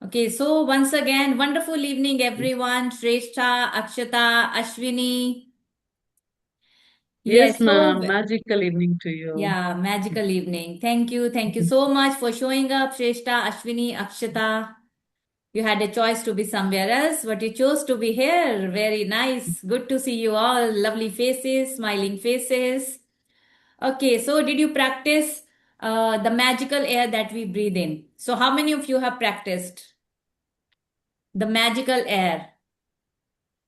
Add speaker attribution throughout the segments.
Speaker 1: Okay, so once again, wonderful evening, everyone. Shrestha, Akshata, Ashwini.
Speaker 2: Yes,
Speaker 1: Yes, so
Speaker 2: ma'am. Magical evening to you.
Speaker 1: yeah, magical evening. Thank you. Thank you so much for showing up, Shrestha, Ashwini, Akshata. You had a choice to be somewhere else, but you chose to be here. Very nice. Good to see you all. Lovely faces, smiling faces. Okay, so did you practice the magical air that we breathe in? So, how many of you have practiced the magical air?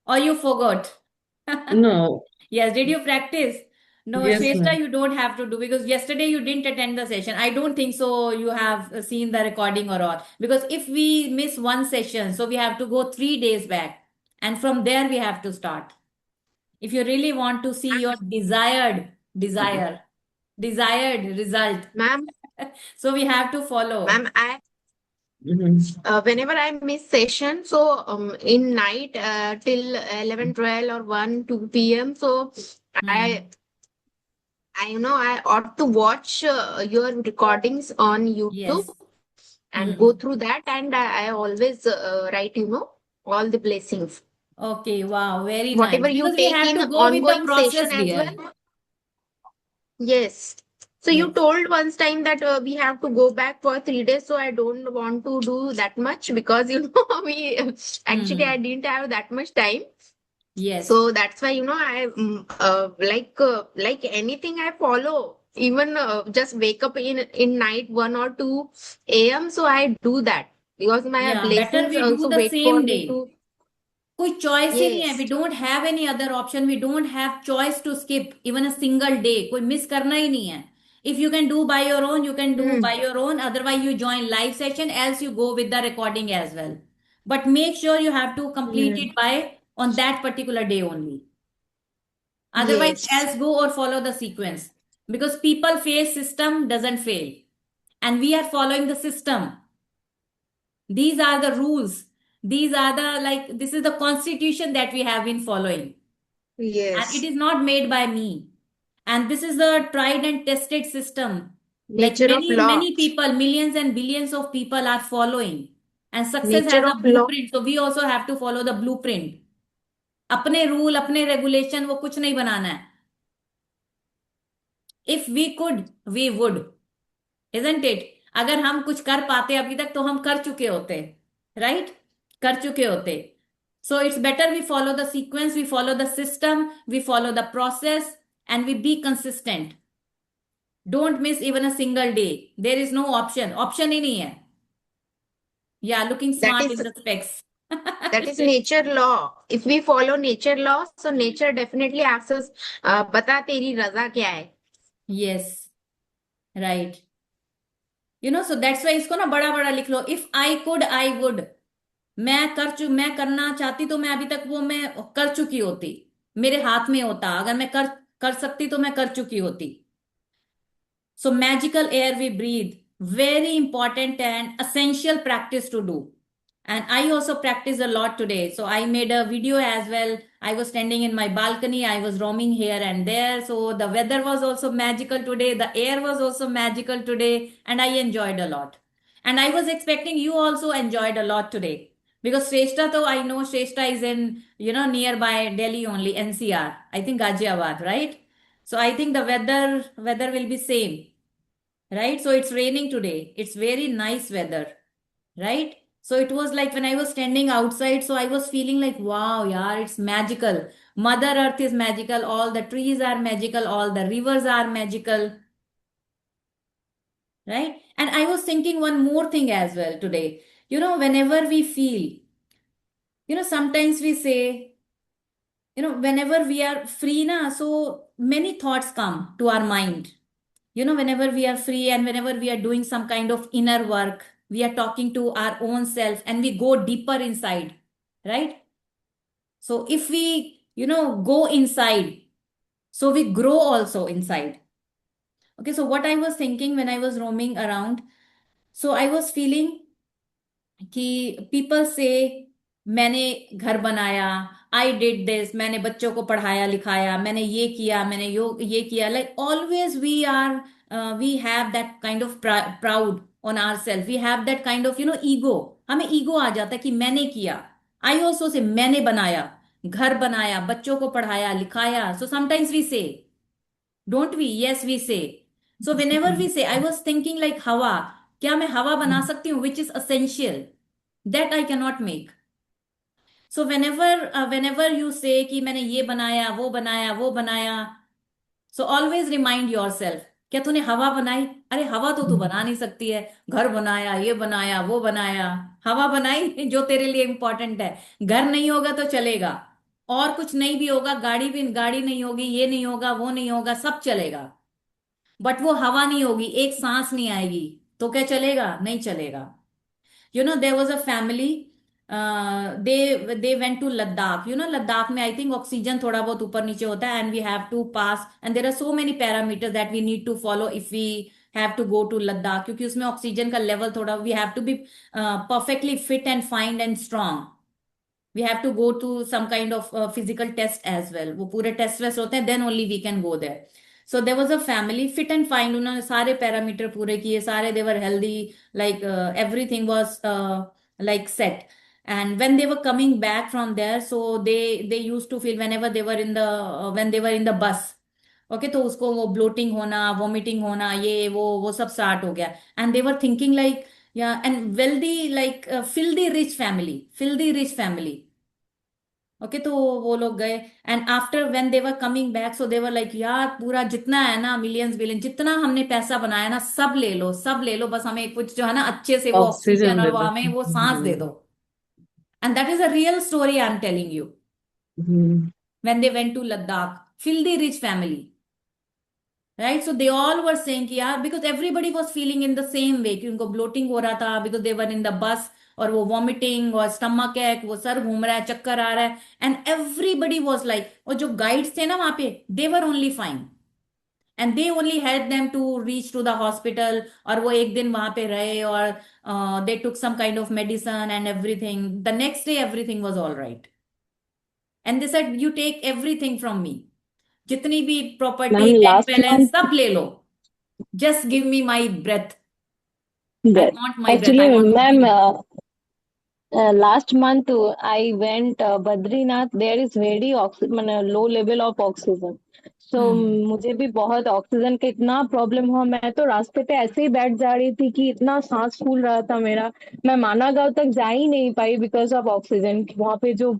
Speaker 1: Or you forgot?
Speaker 2: No,
Speaker 1: Yes, did you practice? No,
Speaker 2: yes,
Speaker 1: Shrestha,
Speaker 2: ma'am.
Speaker 1: you don't have to do because yesterday you didn't attend the session. I don't think so. You have seen the recording or all. Because if we miss one session, so we have to go 3 days back. And from there we have to start. If you really want to see your desired result.
Speaker 3: Ma'am,
Speaker 1: So we have to follow.
Speaker 3: ma'am, I
Speaker 2: Mhm.
Speaker 3: whenever I miss session, so in night till 11, 12 or 1, 2 p.m. So
Speaker 1: Hmm.
Speaker 3: I I ought to watch your recordings on YouTube
Speaker 1: Yes.
Speaker 3: and go
Speaker 1: Hmm.
Speaker 3: through that, and I always write all the blessings.
Speaker 1: Okay, wow, very nice.
Speaker 3: Whatever you
Speaker 1: Because we
Speaker 3: take
Speaker 1: have
Speaker 3: in
Speaker 1: to go with the
Speaker 3: ongoing
Speaker 1: process,
Speaker 3: session as
Speaker 1: dear.
Speaker 3: well. Yes. So you
Speaker 1: Yes.
Speaker 3: told once time that we have to go back for 3 days. So I don't want to do that much because we actually I
Speaker 1: Hmm.
Speaker 3: didn't have that much time.
Speaker 1: Yes.
Speaker 3: So that's why I like anything I follow. Even just wake up in night 1 or 2 a.m. So I do that because my
Speaker 1: Yeah, better
Speaker 3: blessings
Speaker 1: we do
Speaker 3: also
Speaker 1: the
Speaker 3: wait for
Speaker 1: same
Speaker 3: me
Speaker 1: day.
Speaker 3: to.
Speaker 1: कोई choice ही नहीं है.
Speaker 3: Yes.
Speaker 1: We don't have any other option. We don't have choice to skip even a single day. कोई miss करना ही नहीं है. If you can do by your own, you can do by
Speaker 3: Hmm.
Speaker 1: your own. Otherwise, you join live session, else you go with the recording as well. But make sure you have to complete
Speaker 3: Hmm.
Speaker 1: it by on that particular day only. Otherwise,
Speaker 3: Yes.
Speaker 1: else go or follow the sequence. Because people fail, system doesn't fail. And we are following the system. These are the rules. These are the, like, this is the constitution that we have been following. And it
Speaker 3: Yes.
Speaker 1: is not made by me. And this is the tried and tested system. Like
Speaker 3: Nature of
Speaker 1: many,
Speaker 3: law.
Speaker 1: many people, millions and billions of people are following. And success has
Speaker 3: Nature of
Speaker 1: a
Speaker 3: law.
Speaker 1: blueprint. So we also have to follow the blueprint. अपने rule अपने regulation वो कुछ नहीं बनाना है. If we could we would. Isn't it. अगर हम कुछ कर पाते अभी तक तो हम कर चुके होते. राइट. कर चुके होते. So it's better we follow the sequence, we follow the system, we follow the process, and we be consistent. Don't miss even a single day. There is no option. Option ही नहीं है. Yeah, looking
Speaker 3: That
Speaker 1: smart
Speaker 3: is
Speaker 1: in the specs.
Speaker 3: that is nature law. If we follow nature law, so nature definitely asks us, बता तेरी रजा क्या है?
Speaker 1: Yes, right. So that's why इसको ना बड़ा बड़ा लिख लो. If I could, I would. मैं करना चाहती तो मैं अभी तक वो मैं कर चुकी होती. मेरे हाथ में होता. अगर मैं कर कर सकती तो मैं कर चुकी होती. So magical air we breathe, very important and essential practice to do. And I also practice a lot today. So I made a video as well. I was standing in my balcony. I was roaming here and there. So the weather was also magical today. The air was also magical today. And I enjoyed a lot. And I was expecting you also enjoyed a lot today. Because Shrestha, though I know Shrestha is in, nearby Delhi only, NCR. I think Ghaziabad, right? So I think the weather will be same, right? So it's raining today. It's very nice weather, right? So it was like when I was standing outside, so I was feeling like, wow, yeah, it's magical. Mother Earth is magical. All the trees are magical. All the rivers are magical, right? And I was thinking one more thing as well today. Whenever we feel, sometimes we say, whenever we are free, so many thoughts come to our mind. Whenever we are free and whenever we are doing some kind of inner work, we are talking to our own self and we go deeper inside, right? So if we, go inside, so we grow also inside. Okay, so what I was thinking when I was roaming around, so I was feeling कि people say मैंने घर बनाया, I did this, मैंने बच्चों को पढ़ाया लिखाया, मैंने ये किया, मैंने ये किया. Like always we are, we have that kind of proud on ourselves. We have that kind of, ego. हमें ego आ जाता है कि मैंने किया. I also say मैंने बनाया, घर बनाया, बच्चों को पढ़ाया लिखाया. So sometimes we say, don't we? Yes, we say. So whenever we say, I was thinking like हवा, क्या मैं हवा बना सकती हूँ, which is essential, that I cannot make. So whenever you say कि मैंने ये बनाया वो बनाया वो बनाया, so always remind yourself, क्या तूने हवा बनाई? अरे हवा तो तू बना नहीं सकती है. घर बनाया, ये बनाया, वो बनाया. हवा बनाई जो तेरे लिए इंपॉर्टेंट है. घर नहीं होगा तो चलेगा, और कुछ नहीं भी होगा, गाड़ी नहीं होगी, ये नहीं होगा, वो नहीं होगा, सब चलेगा. बट वो हवा नहीं होगी, एक सांस नहीं आएगी, तो क्या चलेगा? नहीं चलेगा. There was a family, they went to Ladakh. Ladakh में I think ऑक्सीजन थोड़ा बहुत ऊपर नीचे होता है, and we have to pass, and there are so many parameters that we need to follow if we have to go to Ladakh, क्योंकि उसमें oxygen का लेवल थोड़ा, we have to be perfectly fit and fine and strong. We have to go to some kind of physical test as well. वो पूरे test waste होते हैं, then only we can go there. So there was a family fit and fine, उन्होंने सारे parameter पूरे किए, सारे they were healthy, like everything was like set. And when they were coming back from there, so they used to feel whenever they were in the when they were in the bus, okay, तो उसको वो bloating होना, vomiting होना, ये वो सब start हो गया. And they were thinking like, yeah, and wealthy, like filthy rich family. Okay, तो वो लोग गए. And after when they were coming back, so they were like, यार पूरा जितना है ना, मिलियंस बिलियन जितना हमने पैसा बनाया ना, सब ले लो, सब ले लो, बस हमें कुछ जो है ना अच्छे से वो
Speaker 2: Oxygen
Speaker 1: ऑक्सीजन और
Speaker 2: दे
Speaker 1: वो
Speaker 2: दो.
Speaker 1: हमें वो सांस दे दो. And that is a real story I am telling you. When they went to Ladakh, filthy rich family, right? So they all were saying कि यार, because everybody was feeling in the same way कि उनको bloating हो रहा था, because they were in the bus, और वो vomiting और स्टमक एक, वो सर घूम रहा है, चक्कर आ रहा है. एंड एवरीबडी वाज लाइक, और जो गाइड्स थे ना वहां पे, they were only fine, and they only help them to reach to the hospital. और वो एक दिन वहां पे रहे, और they took some kind of medicine and everything. The next day everything was all right. And they said, you take everything from me, जितनी भी property,
Speaker 4: ma'am
Speaker 1: bank
Speaker 4: last
Speaker 1: balance,
Speaker 4: month
Speaker 1: सब ले लो. Just give me my breath. I
Speaker 4: breath
Speaker 1: want my breath.
Speaker 4: Actually
Speaker 1: I want to
Speaker 4: ma'am
Speaker 1: breathe.
Speaker 4: last month I went Badrinath. There is very low level of oxygen. So
Speaker 1: Hmm.
Speaker 4: मुझे भी बहुत oxygen का इतना problem हुआ. मैं तो रास्ते पे ऐसे ही बैठ जा रही थी कि इतना सांस फूल रहा था मेरा. मैं माना गांव तक जा ही नहीं पाई बिकॉज ऑफ ऑक्सीजन. वहां पे जो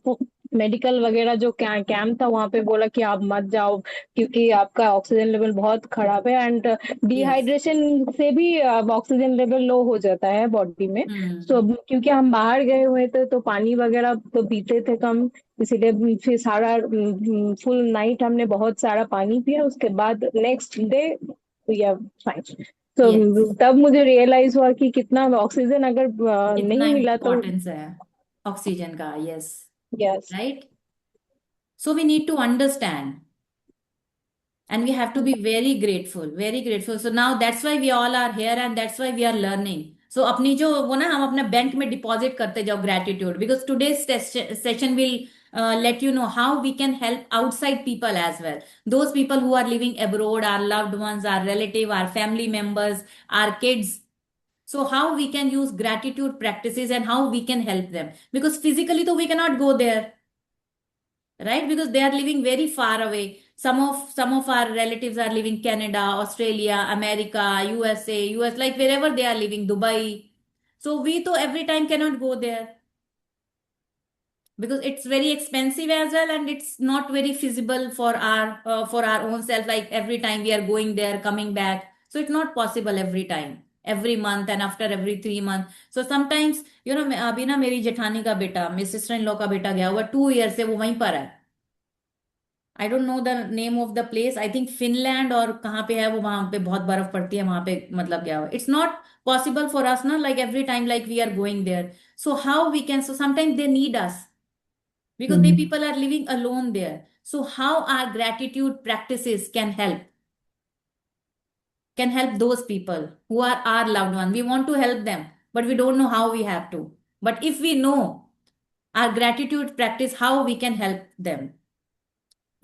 Speaker 4: मेडिकल वगैरह जो कैंप था वहां पे बोला कि आप मत जाओ क्योंकि आपका ऑक्सीजन लेवल बहुत खराब है. And
Speaker 1: Yes.
Speaker 4: डिहाइड्रेशन से भी ऑक्सीजन लेवल लो हो जाता है बॉडी में.
Speaker 1: Hmm.
Speaker 4: सो क्योंकि हम बाहर गए हुए थे तो पानी वगैरह तो पीते थे कम, इसीलिए फिर सारा फुल नाइट हमने बहुत सारा पानी पिया. उसके बाद next day we are fine.
Speaker 1: Yes.
Speaker 4: तो तब मुझे रियलाइज हुआ कि कितना ऑक्सीजन अगर
Speaker 1: कितना
Speaker 4: नहीं मिला तो.
Speaker 1: इम्पोर्टेंस है ऑक्सीजन का. Yes.
Speaker 4: Yes.
Speaker 1: Right. So we need to understand, and we have to be very grateful. So now that's why we all are here, and that's why we are learning. So अपनी जो वो ना, हम अपने bank में deposit करते जाओ gratitude, because today's session will let you know how we can help outside people as well. Those people who are living abroad, our loved ones, our relative, our family members, our kids. So how we can use gratitude practices and how we can help them, because physically though we cannot go there, right? Because they are living very far away. Some of our relatives are living Canada, Australia, America, USA, US, like wherever they are living, Dubai. So we to every time cannot go there, because it's very expensive as well, and it's not very feasible for our own self, like every time we are going there, coming back. So it's not possible every time, every month, and after every 3 months. So sometimes, अभी ना मेरी जेठानी का बेटा, मेरी sister in law का बेटा गया हुआ 2 years से, वो वहीं पर है. I don't know the name of the place. I think Finland और कहाँ पे है वो, वहां पे बहुत बर्फ पड़ती है वहां पे, मतलब गया हुआ. It's not possible for us ना, like every time like we are going there. So how we can, so sometimes they need us, because they
Speaker 2: Mhm.
Speaker 1: people are living alone there. So how our gratitude practices can help those people who are our loved one. We want to help them, but we don't know how we have to. But if we know our gratitude practice, how we can help them,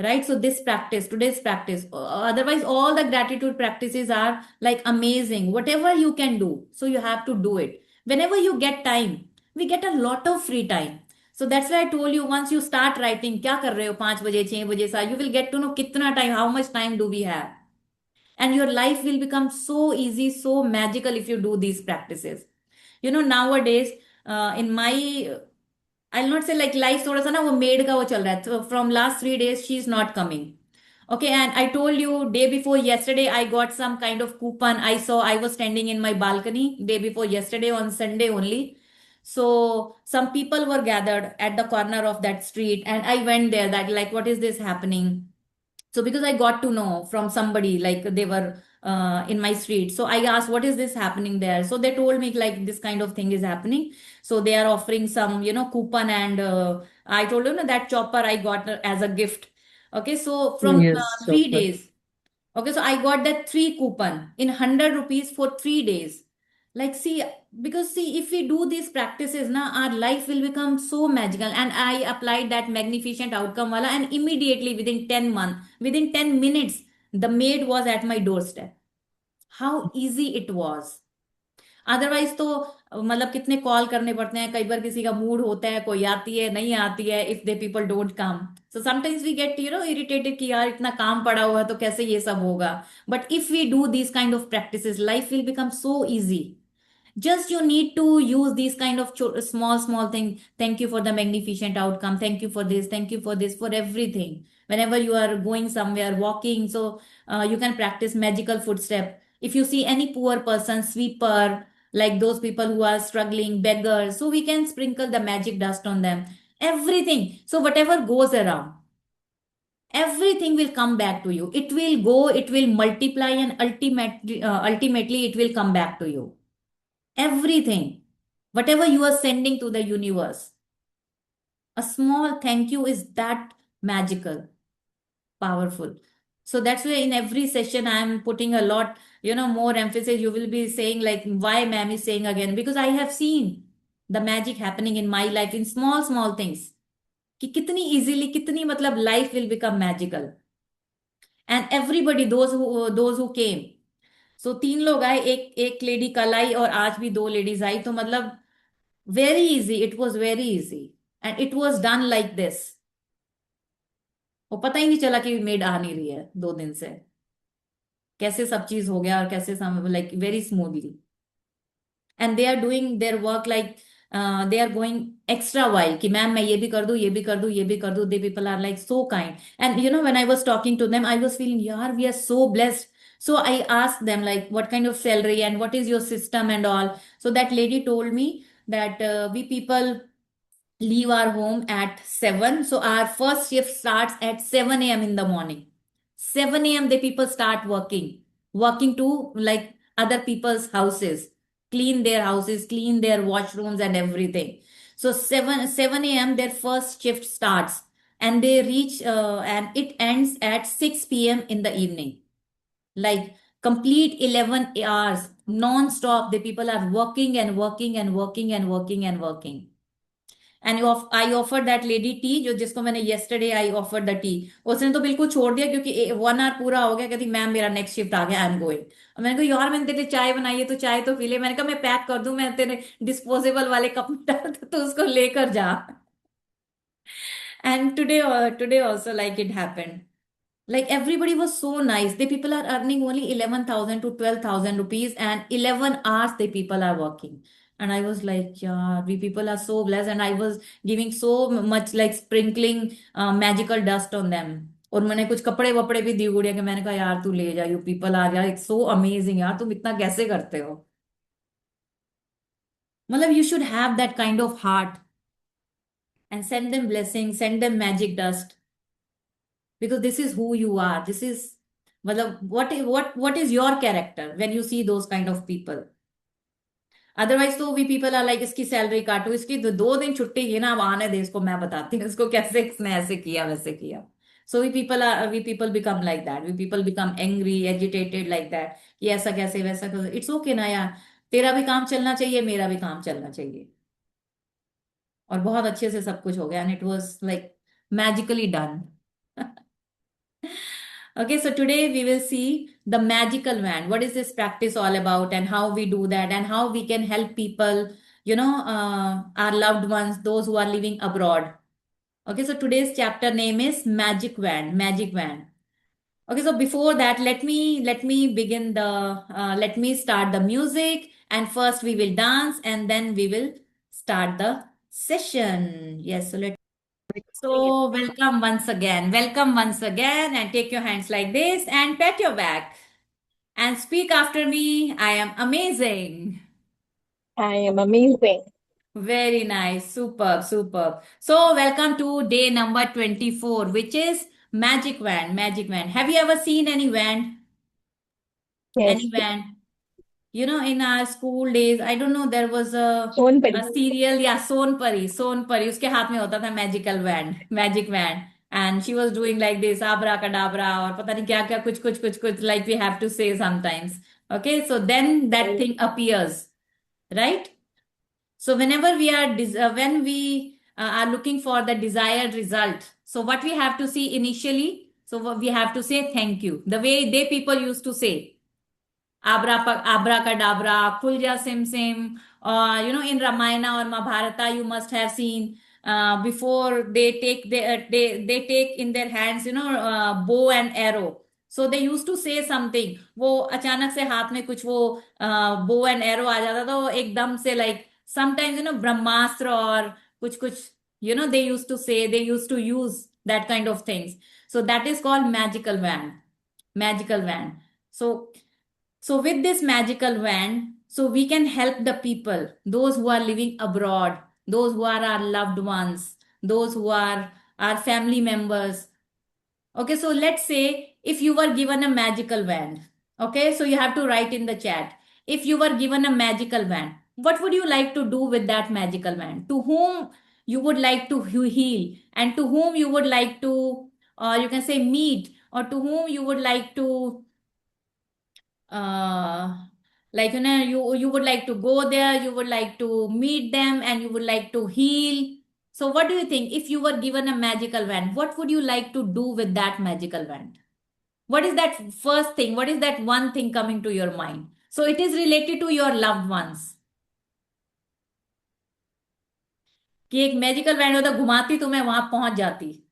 Speaker 1: right? So this practice, today's practice, otherwise all the gratitude practices are like amazing, whatever you can do, so you have to do it whenever you get time. We get a lot of free time. So that's why I told you, once you start writing, क्या कर रहे हो 5 बजे 6 बजे सा, you will get to know कितना time, how much time do we have, and your life will become so easy, so magical if you do these practices. Nowadays, in my, I'll not say like life थोड़ा सा ना वो maid का वो चल रहा है, so from last 3 days she is not coming. Okay, and I told you day before yesterday I got some kind of coupon. I was standing in my balcony day before yesterday on Sunday only. So some people were gathered at the corner of that street, and I went there, that like, what is this happening? So because I got to know from somebody, like they were in my street, so I asked, what is this happening there? So they told me like this kind of thing is happening. So they are offering some coupon, and I told them that chopper I got as a gift. Okay, so from
Speaker 2: Yes,
Speaker 1: 3 days. Okay, so I got that three coupon in 100 rupees for 3 days. Like, see, because see, if we do these practices, now our life will become so magical. And I applied that magnificent outcome wala, and immediately within 10 months, within 10 minutes, the maid was at my doorstep. How easy it was. Otherwise तो मतलब कितने call करने पड़ते हैं, कई बार किसी का mood होता है, कोई आती है नहीं आती है, if they people don't come, so sometimes we get irritated कि यार इतना काम पड़ा हुआ है तो कैसे ये सब होगा. But if we do this kind of practices, life will become so easy. Just you need to use these kind of small small things. Thank you for the magnificent outcome, thank you for this, thank you for this, for everything. Whenever you are going somewhere walking, so you can practice magical footstep. If you see any poor person, sweeper, like those people who are struggling, beggars, so we can sprinkle the magic dust on them. Everything, so whatever goes around, everything will come back to you. It will go, it will multiply, and ultimately it will come back to you. Everything, whatever you are sending to the universe, a small thank you is that magical, powerful. So that's why in every session I am putting a lot, more emphasis. You will be saying like, why ma'am is saying again? Because I have seen the magic happening in my life in small small things. कि कितनी easily, कितनी मतलब life will become magical. And everybody, those who came, so 3 लोग आए, एक lady कल आई और आज भी 2 लेडीज आई, तो मतलब very easy, it was very easy, and it was done like this. वो पता ही नहीं चला कि मेड आ नहीं रही है 2 दिन से, कैसे सब चीज हो गया और कैसे सब like very smoothly. And they are doing their work like they are going extra while कि मैम मैं ये भी कर दूं, ये भी कर दूं, ये भी कर दूं. They people are like so kind. And when I was talking to them, I was feeling यार we are so blessed. So I asked them like, what kind of salary and what is your system and all. So that lady told me that we people leave our home at 7. So our first shift starts at 7 a.m. in the morning. 7 a.m. the people start working to like other people's houses, clean their houses, clean their washrooms and everything. So 7 a.m. their first shift starts, and they reach and it ends at 6 p.m. in the evening. Like complete 11 hours non-stop, the people are working and working and working and working and working. And I offer that lady T, जो जिसको मैंने yesterday I offer the T. उसने तो बिल्कुल छोड़ दिया क्योंकि 1 our पूरा हो गया, कहती मैम मेरा नेक्स्ट शिफ्ट आ गया, आई एम गोइंग. और मैंने कहा यार मैंने तेरे लिए चाय बनाई है तो चाय तो पी ले. मैंने कहा मैं पैक कर दूं, मैं तेरे डिस्पोजेबल वाले कप में डाल दूं, तो उसको लेकर जा. And today also like it happened. Like everybody was so nice. The people are earning only 11,000 to 12,000 rupees, and 11 hours the people are working. And I was like, yeah, we people are so blessed. And I was giving so much like sprinkling magical dust on them. और मैंने कुछ कपड़े वपड़े भी दी गुड़िया के. मैंने कहा यार तू ले जा, यू पीपल आर यार सो अमेजिंग, यार तुम इतना कैसे करते हो. मतलब you should have that kind of heart and send them blessings, send them magic dust, because this is who you are. This is मतलब what is your character when you see those kind of people. Otherwise तो we people are like इसकी salary काटो, इसकी 2 दिन छुट्टी की ना, अब आने दे इसको, मैं बताती हूँ इसको कैसे इसने ऐसे किया वैसे किया. So we people become like that. We people become angry, agitated like that कि ऐसा कैसे वैसा कैसे. इट्स ओके ना यार, तेरा भी काम चलना चाहिए, मेरा भी काम चलना चाहिए. और बहुत अच्छे से सब कुछ हो गया, and it was like magically done. Okay, so today we will see the magical wand. What is this practice all about, and how we do that, and how we can help people, our loved ones, those who are living abroad. Okay, so today's chapter name is Magic Wand. Magic Wand. Okay, so before that, let me start the music, and first we will dance, and then we will start the session. Yes, so welcome once again. Welcome once again, and take your hands like this and pat your back and speak after me. I am amazing.
Speaker 4: I am amazing.
Speaker 1: Very nice. Superb, superb. So welcome to day number 24, which is Magic Wand. Magic Wand. Have you ever seen any wand?
Speaker 4: Yes.
Speaker 1: Any wand? In our school days, I don't know, there was
Speaker 4: Sonpuri.
Speaker 1: a serial, yeah, Sonpari. Sonpari, उसके हाथ में होता था magical wand, magic wand. And she was doing like this, abracadabra, और पता नहीं क्या क्या, कुछ, like we have to say sometimes. Okay, so then that thing appears, right? So whenever when we are looking for the desired result, so what we have to see initially, so we have to say thank you. The way they people used to say, abracadabra, kulja sim sim. In Ramayana or Mahabharata, you must have seen before they take in their hands, bow and arrow. So they used to say something. वो अचानक से हाथ में कुछ वो bow and arrow आ जाता था, वो एकदम से like sometimes ब्रह्मास्त्र और कुछ कुछ they used to use that kind of things. So that is called magical wand. Magical wand. So with this magical wand, so we can help the people, those who are living abroad, those who are our loved ones, those who are our family members. Okay, so let's say if you were given a magical wand. Okay, so you have to write in the chat. If you were given a magical wand, what would you like to do with that magical wand? To whom you would like to heal, and to whom you would like to, or you can say meet, or to whom you would like to uh, like you would like to go there, you would like to meet them, and you would like to heal. So what do you think, if you were given a magical wand, what would you like to do with that magical wand? What is that first thing, what is that one thing coming to your mind? So it is related to your loved ones, कि एक magical van होता, घुमाती तो मैं वहां पहुंच जाती,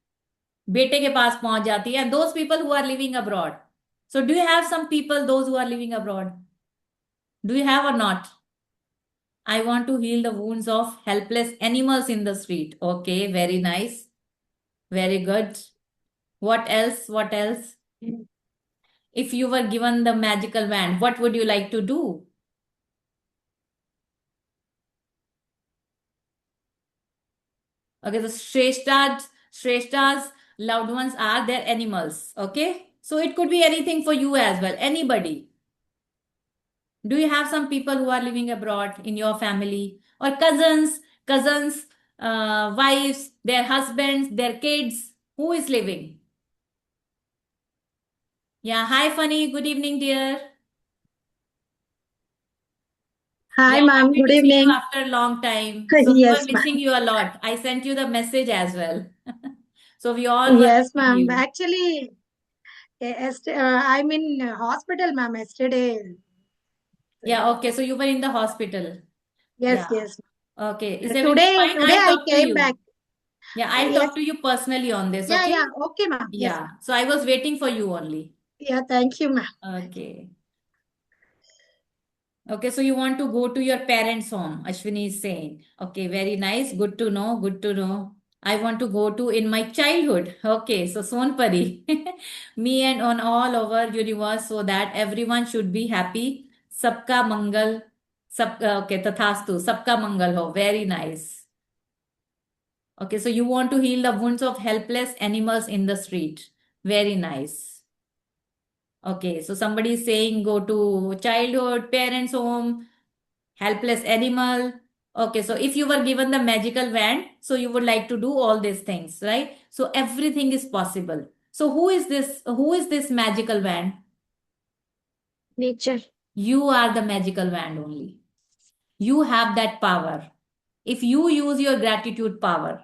Speaker 1: बेटे के पास पहुंच जाती है, those people who are living abroad. So do you have some people those who are living abroad? Do you have और not? I want to heal the wounds of helpless animals in the street. Okay, very nice. Very good. What else? What else? If you were given the magical wand, what would you like to do? Okay, the Shreshta's loved ones are their animals. Okay, so it could be anything for you as well. Anybody. Do you have some people who are living abroad in your family, or cousins, wives, their husbands, their kids? Who is living? Yeah, hi, Funny. Good evening, dear.
Speaker 5: Hi,
Speaker 1: Yeah,
Speaker 5: ma'am.
Speaker 1: happy
Speaker 5: Good
Speaker 1: to see you
Speaker 5: evening.
Speaker 1: after a long time. So we were
Speaker 5: Yes,
Speaker 1: missing
Speaker 5: ma'am.
Speaker 1: you a lot. I sent you the message as well. So we all were
Speaker 5: Yes,
Speaker 1: missing
Speaker 5: ma'am.
Speaker 1: you.
Speaker 5: Actually, I'm in hospital, ma'am, yesterday.
Speaker 1: Yeah, okay. So you were in the hospital.
Speaker 5: Yes,
Speaker 1: Yeah.
Speaker 5: yes.
Speaker 1: Okay. Is everything fine?
Speaker 5: Today
Speaker 1: I'll
Speaker 5: I
Speaker 1: talk to
Speaker 5: came
Speaker 1: you.
Speaker 5: back.
Speaker 1: Yeah, I'll
Speaker 5: Yes.
Speaker 1: talk to you personally on this.
Speaker 5: Yeah,
Speaker 1: Okay.
Speaker 5: yeah. Okay, ma'am. Yes,
Speaker 1: Yeah.
Speaker 5: ma'am.
Speaker 1: So I was waiting for you only.
Speaker 5: Yeah, thank you, ma'am.
Speaker 1: Okay. Okay, so you want to go to your parents' home, Ashwini is saying. Okay, very nice. Good to know. Good to know. I want to go to in my childhood. Okay, so Sonpari. Me and on all over universe, so that everyone should be happy. Sabka Mangal. Okay, Tathastu. Sabka Mangal ho. Very nice. Okay, so you want to heal the wounds of helpless animals in the street. Very nice. Okay, so somebody is saying go to childhood, parents' home, helpless animal. Okay, so if you were given the magical wand, so you would like to do all these things, right? So everything is possible. So who is this? Who is this magical wand?
Speaker 3: Nature.
Speaker 1: You are the magical wand only. You have that power. If you use your gratitude power.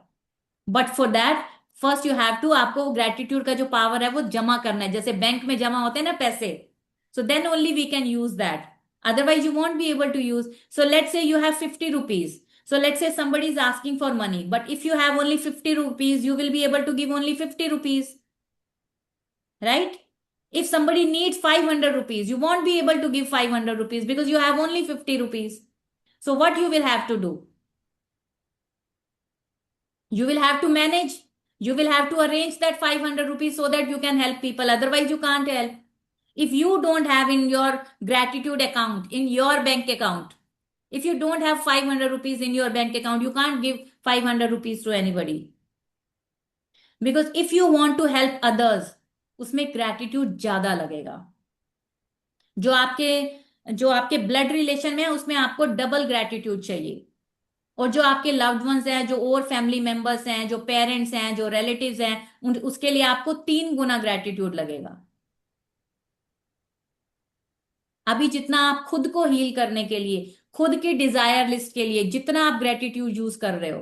Speaker 1: But for that, first you have to, आपको gratitude का जो power है वो जमा करना है, जैसे bank में जमा होते हैं ना पैसे. So then only we can use that, otherwise you won't be able to use. So let's say you have 50 rupees. So let's say somebody is asking for money, but if you have only 50 rupees, you will be able to give only 50 rupees, right? If somebody needs 500 rupees, you won't be able to give 500 rupees because you have only 50 rupees. So what you will have to do? You will have to manage. You will have to arrange that 500 rupees so that you can help people. Otherwise, you can't help. If you don't have in your gratitude account, in your bank account, if you don't have 500 rupees in your bank account, you can't give 500 rupees to anybody. Because if you want to help others, उसमें gratitude ज्यादा लगेगा. जो आपके blood relation में है उसमें आपको double gratitude चाहिए. और जो आपके लव्ड वंस हैं, जो और फैमिली मेंबर्स हैं, जो पेरेंट्स हैं, जो रिलेटिव्स हैं, उसके लिए आपको 3 गुना ग्रेटिट्यूड लगेगा. अभी जितना आप खुद को हील करने के लिए, खुद की डिजायर लिस्ट के लिए जितना आप ग्रेटिट्यूड यूज कर रहे हो,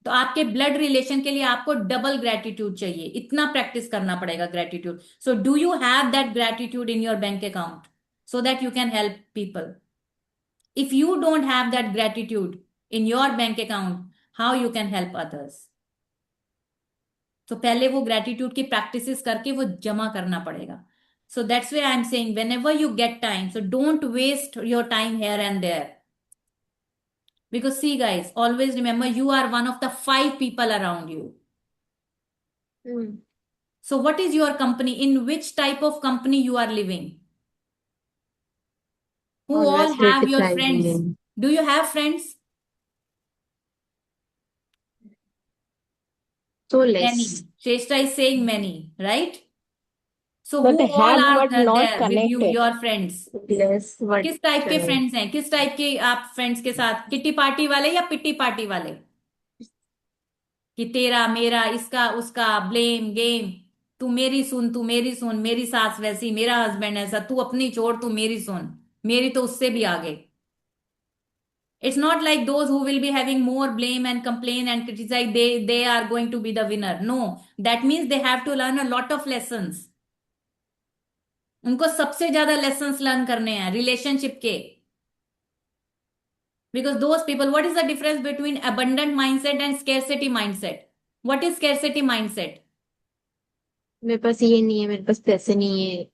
Speaker 1: तो आपके ब्लड रिलेशन के लिए आपको डबल ग्रेटिट्यूड चाहिए. इतना प्रैक्टिस करना पड़ेगा gratitude. So do you have that gratitude in your bank account so that you can help people? If you don't have that gratitude in your bank account, how you can help others? तो पहले वो gratitude की practices करके वो जमा करना पड़ेगा. So that's why I'm saying whenever you get time, so don't waste your time here and there. Because see guys, always remember you are one of the 5 people around you. So what is your company? In which type of company you are living? Who all
Speaker 3: Always
Speaker 1: have your friends?
Speaker 3: criticizing.
Speaker 1: Do you have friends?
Speaker 3: So
Speaker 1: Many.
Speaker 3: less.
Speaker 1: Shrestha is saying many, right? So
Speaker 4: But
Speaker 1: who all
Speaker 4: have
Speaker 1: are
Speaker 4: but not
Speaker 1: there with you,
Speaker 4: connected.
Speaker 1: your friends?
Speaker 3: Less what
Speaker 1: किस type के friends हैं? किस type के आप friends के साथ? Kitty party वाले या पिट्टी पार्टी वाले? कि तेरा मेरा इसका उसका ब्लेम गेम, तू मेरी सुन, तू मेरी सुन, मेरी सास वैसी, मेरा हस्बैंड ऐसा, तू अपनी छोड़, तू मेरी सुन, मेरी तो उससे भी आगे. It's not like those who will be having more blame and complain and criticize, they are going to be the winner. No, that means they have to learn a lot of lessons. उनको सबसे ज्यादा lessons learn करने हैं relationship के. Because those people, what is the difference between abundant mindset and scarcity mindset? What is scarcity mindset?
Speaker 3: मेरे पास ये नहीं है, मेरे पास पैसे नहीं है.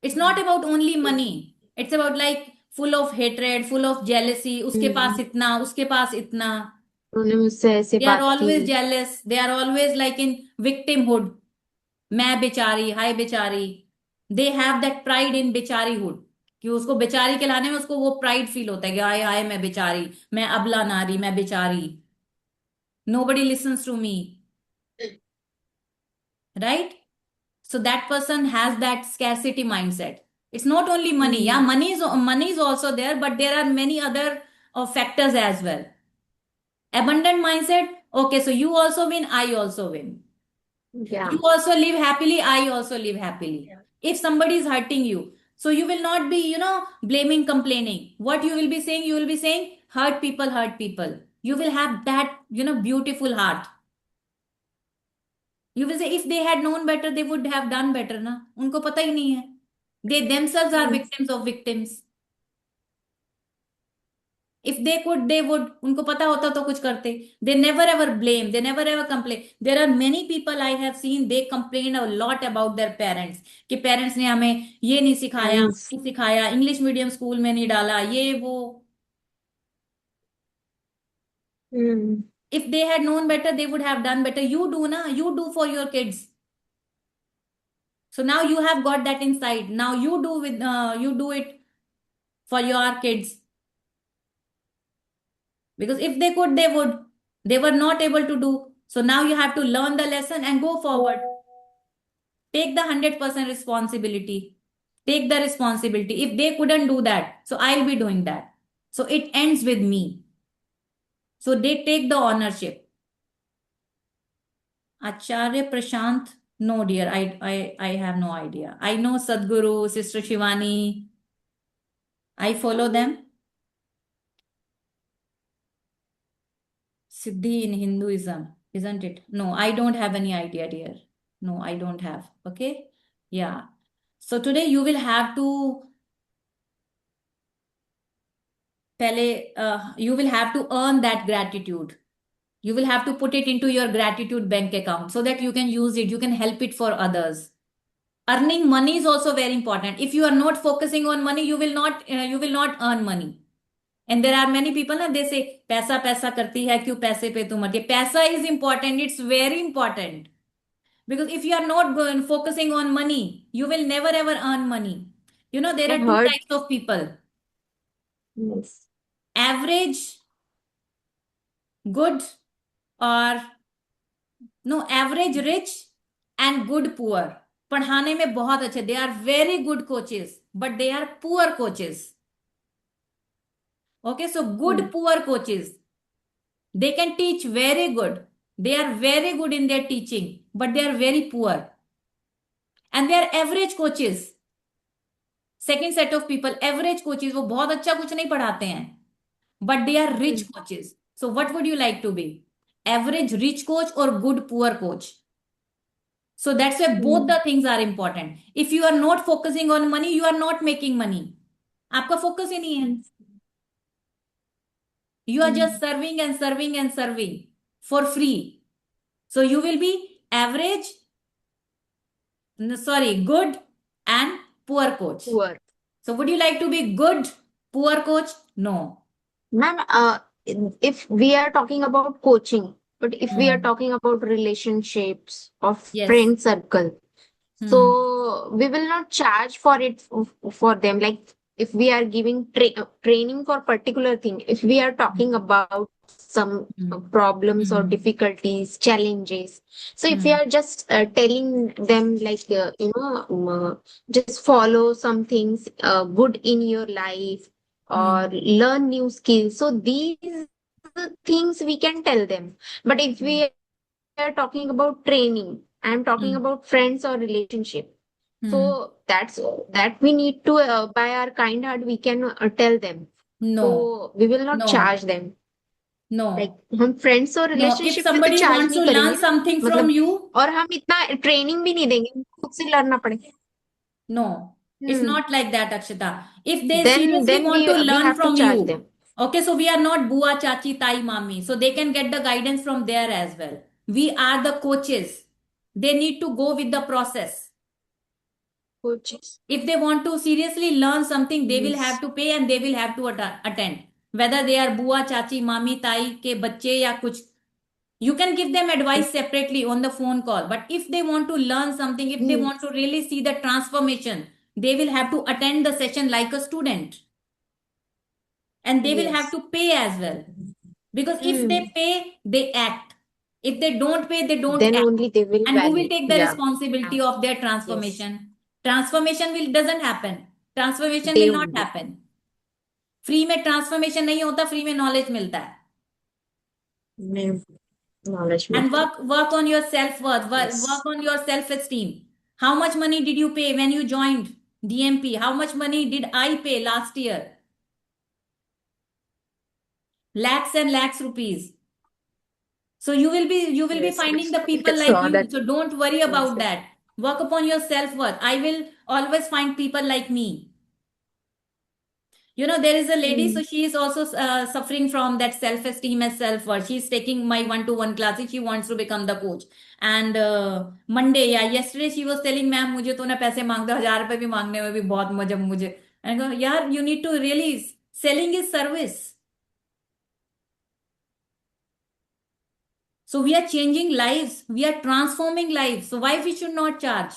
Speaker 1: It's not about only money. It's about like full of hatred, full of jealousy. उसके पास इतना, उसके पास इतना.
Speaker 3: उन्होंने मुझसे ऐसे
Speaker 1: They are
Speaker 3: बात की.
Speaker 1: always jealous. They are always like in victimhood. मैं बेचारी, हाय बेचारी. They have that pride in बेचारीहुड, कि उसको बेचारी के लाने में उसको वो प्राइड फील होता है कि हाय हाय मैं बेचारी, मैं अबला नारी, मैं बेचारी. Nobody listens to me, right? So that person has that scarcity mindset. It's not only money. Yeah, money is also there, but there are many other factors as well. Abundant mindset. Okay, so you also win, I also win.
Speaker 3: Yeah.
Speaker 1: You also live happily, I also live happily. If somebody is hurting you, so you will not be, blaming, complaining. What you will be saying? You will be saying, hurt people, hurt people. You will have that, beautiful heart. You will say, if they had known better, they would have done better, ना? उनको पता ही नहीं है. They themselves are victims of victims. If they could, they would. उनको पता होता तो कुछ करते. They never ever blame. They never ever complain. There are many people I have seen, they complain a lot about their parents. कि parents ने हमें ये नहीं सिखाया,
Speaker 3: Yes.
Speaker 1: नहीं सिखाया, इंग्लिश मीडियम स्कूल में नहीं डाला, ये वो. If they had known better, they would have done better. You do, na? You do for your kids. So now you have got that insight. Now you do it for your kids. Because if they could, they would. They were not able to do. So now you have to learn the lesson and go forward. Take the 100% responsibility. Take the responsibility. If they couldn't do that, so I'll be doing that. So it ends with me. So they take the ownership. Acharya Prashant, no dear, I have no idea. I know Sadhguru, Sister Shivani. I follow them. Siddhi in Hinduism. isn't it? No, I don't have any idea, dear. No, I don't have. Okay. Yeah. So today you will have to you will have to earn that gratitude. You will have to put it into your gratitude bank account so that you can use it, you can help it for others. Earning money is also very important. If you are not focusing on money, you will not earn money. And there are many people na, they say पैसा पैसा करती है क्यों पैसे पे तुम अटके. पैसा is important, it's very important. Because if you are not focusing on money, you will never ever earn money. You know, there
Speaker 3: I
Speaker 1: are two
Speaker 3: heard.
Speaker 1: types of people:
Speaker 3: Yes.
Speaker 1: average good, or no, average rich and good poor. पढ़ाने में बहुत अच्छे, they are very good coaches, but they are poor coaches. Okay, so good poor coaches, they can teach very good, they are very good in their teaching, but they are very poor. And they are average coaches. Second set of people, average coaches, वो बहुत अच्छा कुछ नहीं पढ़ाते हैं, but they are rich coaches. So what would you like to be? Average rich coach or good poor coach? So that's why both the things are important. If you are not focusing on money, you are not making money. आपका focus ही नहीं है. You are just serving and serving and serving for free. So you will be average, good and poor coach.
Speaker 3: Poor.
Speaker 1: So would you like to be good, poor coach? No.
Speaker 3: Ma'am, if we are talking about coaching, but if we are
Speaker 1: Hmm.
Speaker 3: talking about relationships of
Speaker 1: Yes.
Speaker 3: friend circle,
Speaker 1: Hmm.
Speaker 3: so we will not charge for it for them. Like if we are giving training for particular thing, if we are talking about some problems or
Speaker 1: Hmm.
Speaker 3: difficulties, challenges. So if we
Speaker 1: Hmm.
Speaker 3: are just telling them like just follow some things good in your life or learn new skills. So these things we can tell them. But if we are talking about training, I'm talking about friends or relationship. So that we need to by our kind heart we can tell them.
Speaker 1: No.
Speaker 3: So we will not
Speaker 1: No.
Speaker 3: charge them.
Speaker 1: No.
Speaker 3: Like हम friends और
Speaker 1: No. If
Speaker 3: relationship में तो
Speaker 1: somebody
Speaker 3: charge
Speaker 1: wants
Speaker 3: नहीं
Speaker 1: to
Speaker 3: करेंगे
Speaker 1: learn
Speaker 3: ना,
Speaker 1: something from
Speaker 3: मतलब
Speaker 1: you,
Speaker 3: और हम इतना ट्रेनिंग भी नहीं देंगे, खुद से लर्नना पड़ेगा.
Speaker 1: no, it's not like that, Akshita. If they
Speaker 3: Then
Speaker 1: seriously want to
Speaker 3: we
Speaker 1: learn
Speaker 3: have to
Speaker 1: from
Speaker 3: charge
Speaker 1: you,
Speaker 3: them.
Speaker 1: okay, so we are not bua, chachi, tai, mami, so they can get the guidance from there as well. We are the coaches. They need to go with the process.
Speaker 3: Coaches.
Speaker 1: If they want to seriously learn something, they will have
Speaker 3: Yes.
Speaker 1: to pay and they will have to attend. Whether they are bua, chachi, mami, tai के बच्चे या कुछ, you can give them advice separately on the phone call. But if they want to learn something, if they want to really see the transformation, they will have to attend the session like a student. And they will have
Speaker 3: Yes.
Speaker 1: to pay as well. Because if they pay, they act. If they don't pay, they don't
Speaker 3: Then
Speaker 1: act.
Speaker 3: only they will
Speaker 1: And who will
Speaker 3: value.
Speaker 1: take the
Speaker 3: Yeah.
Speaker 1: responsibility of their transformation? Transformation doesn't happen. Transformation
Speaker 3: They
Speaker 1: will not
Speaker 3: only.
Speaker 1: happen. Free में transformation नहीं होता, free में knowledge मिलता है.
Speaker 3: Knowledge.
Speaker 1: And work on your self-worth,
Speaker 3: Yes.
Speaker 1: work on your self-esteem. How much money did you pay when you joined DMP? How much money did I pay last year? Lakhs and lakhs rupees. So you will be
Speaker 3: Yes,
Speaker 1: finding
Speaker 3: yes.
Speaker 1: the people
Speaker 3: I
Speaker 1: like
Speaker 3: saw
Speaker 1: you.
Speaker 3: that.
Speaker 1: So don't worry about that. Work upon your self-worth. I will always find people like me. You know, there is a lady, so she is also suffering from that self-esteem and self-worth. She's taking my one-to-one classes. She wants to become the coach. And Monday, yesterday she was telling, ma'am मुझे तो ना पैसे मांगते, 1,000 रुपए भी मांगने में भी बहुत मजा मुझे. And I go, यार, you need to really selling is service. So we are changing lives. We are transforming lives. So why we should not charge?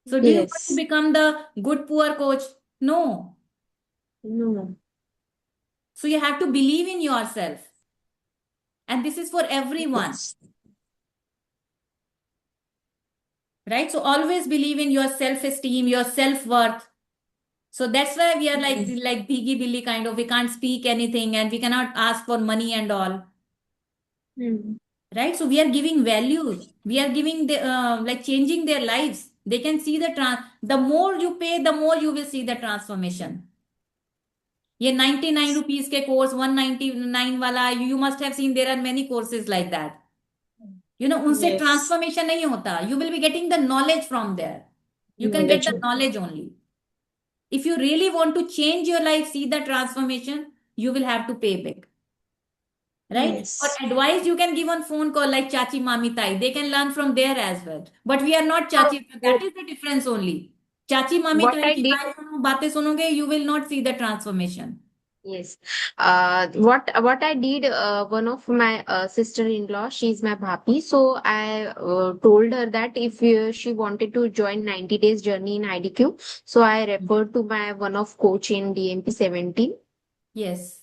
Speaker 1: So do you want to
Speaker 3: Yes.
Speaker 1: become the good poor coach? No.
Speaker 3: No.
Speaker 1: So you have to believe in yourself. And this is for everyone.
Speaker 3: Yes.
Speaker 1: Right? So always believe in your self-esteem, your self-worth. So that's why we are like Bhigi Billy kind of, we can't speak anything and we cannot ask for money and all. Right? So we are giving values. We are giving the like changing their lives. They can see the more you pay, the more you will see the transformation. ये 99 rupees के course, 199 वाला, you must have seen there are many courses like that. उनसे
Speaker 2: Yes.
Speaker 1: Transformation नहीं होता. You will be getting the knowledge from there. You can get
Speaker 2: Knowledge.
Speaker 1: the knowledge only. If you really want to change your life, see the transformation, you will have to pay big. Right? For
Speaker 2: Yes.
Speaker 1: advice, you can give on phone call like Chachi Mami Tai. They can learn from there as well. But we are not
Speaker 3: So,
Speaker 1: Chachi. That is the difference only. Chachi Mami
Speaker 3: what
Speaker 1: Tai
Speaker 3: I
Speaker 1: की
Speaker 3: did,
Speaker 1: बातें सुनोगे, you will not see the transformation.
Speaker 3: yes, what I did, one of my sister-in-law, she's my bhapi, so I told her that if she wanted to join 90 days journey in IDQ, so I referred to my one of coach in DMP 17.
Speaker 1: Yes.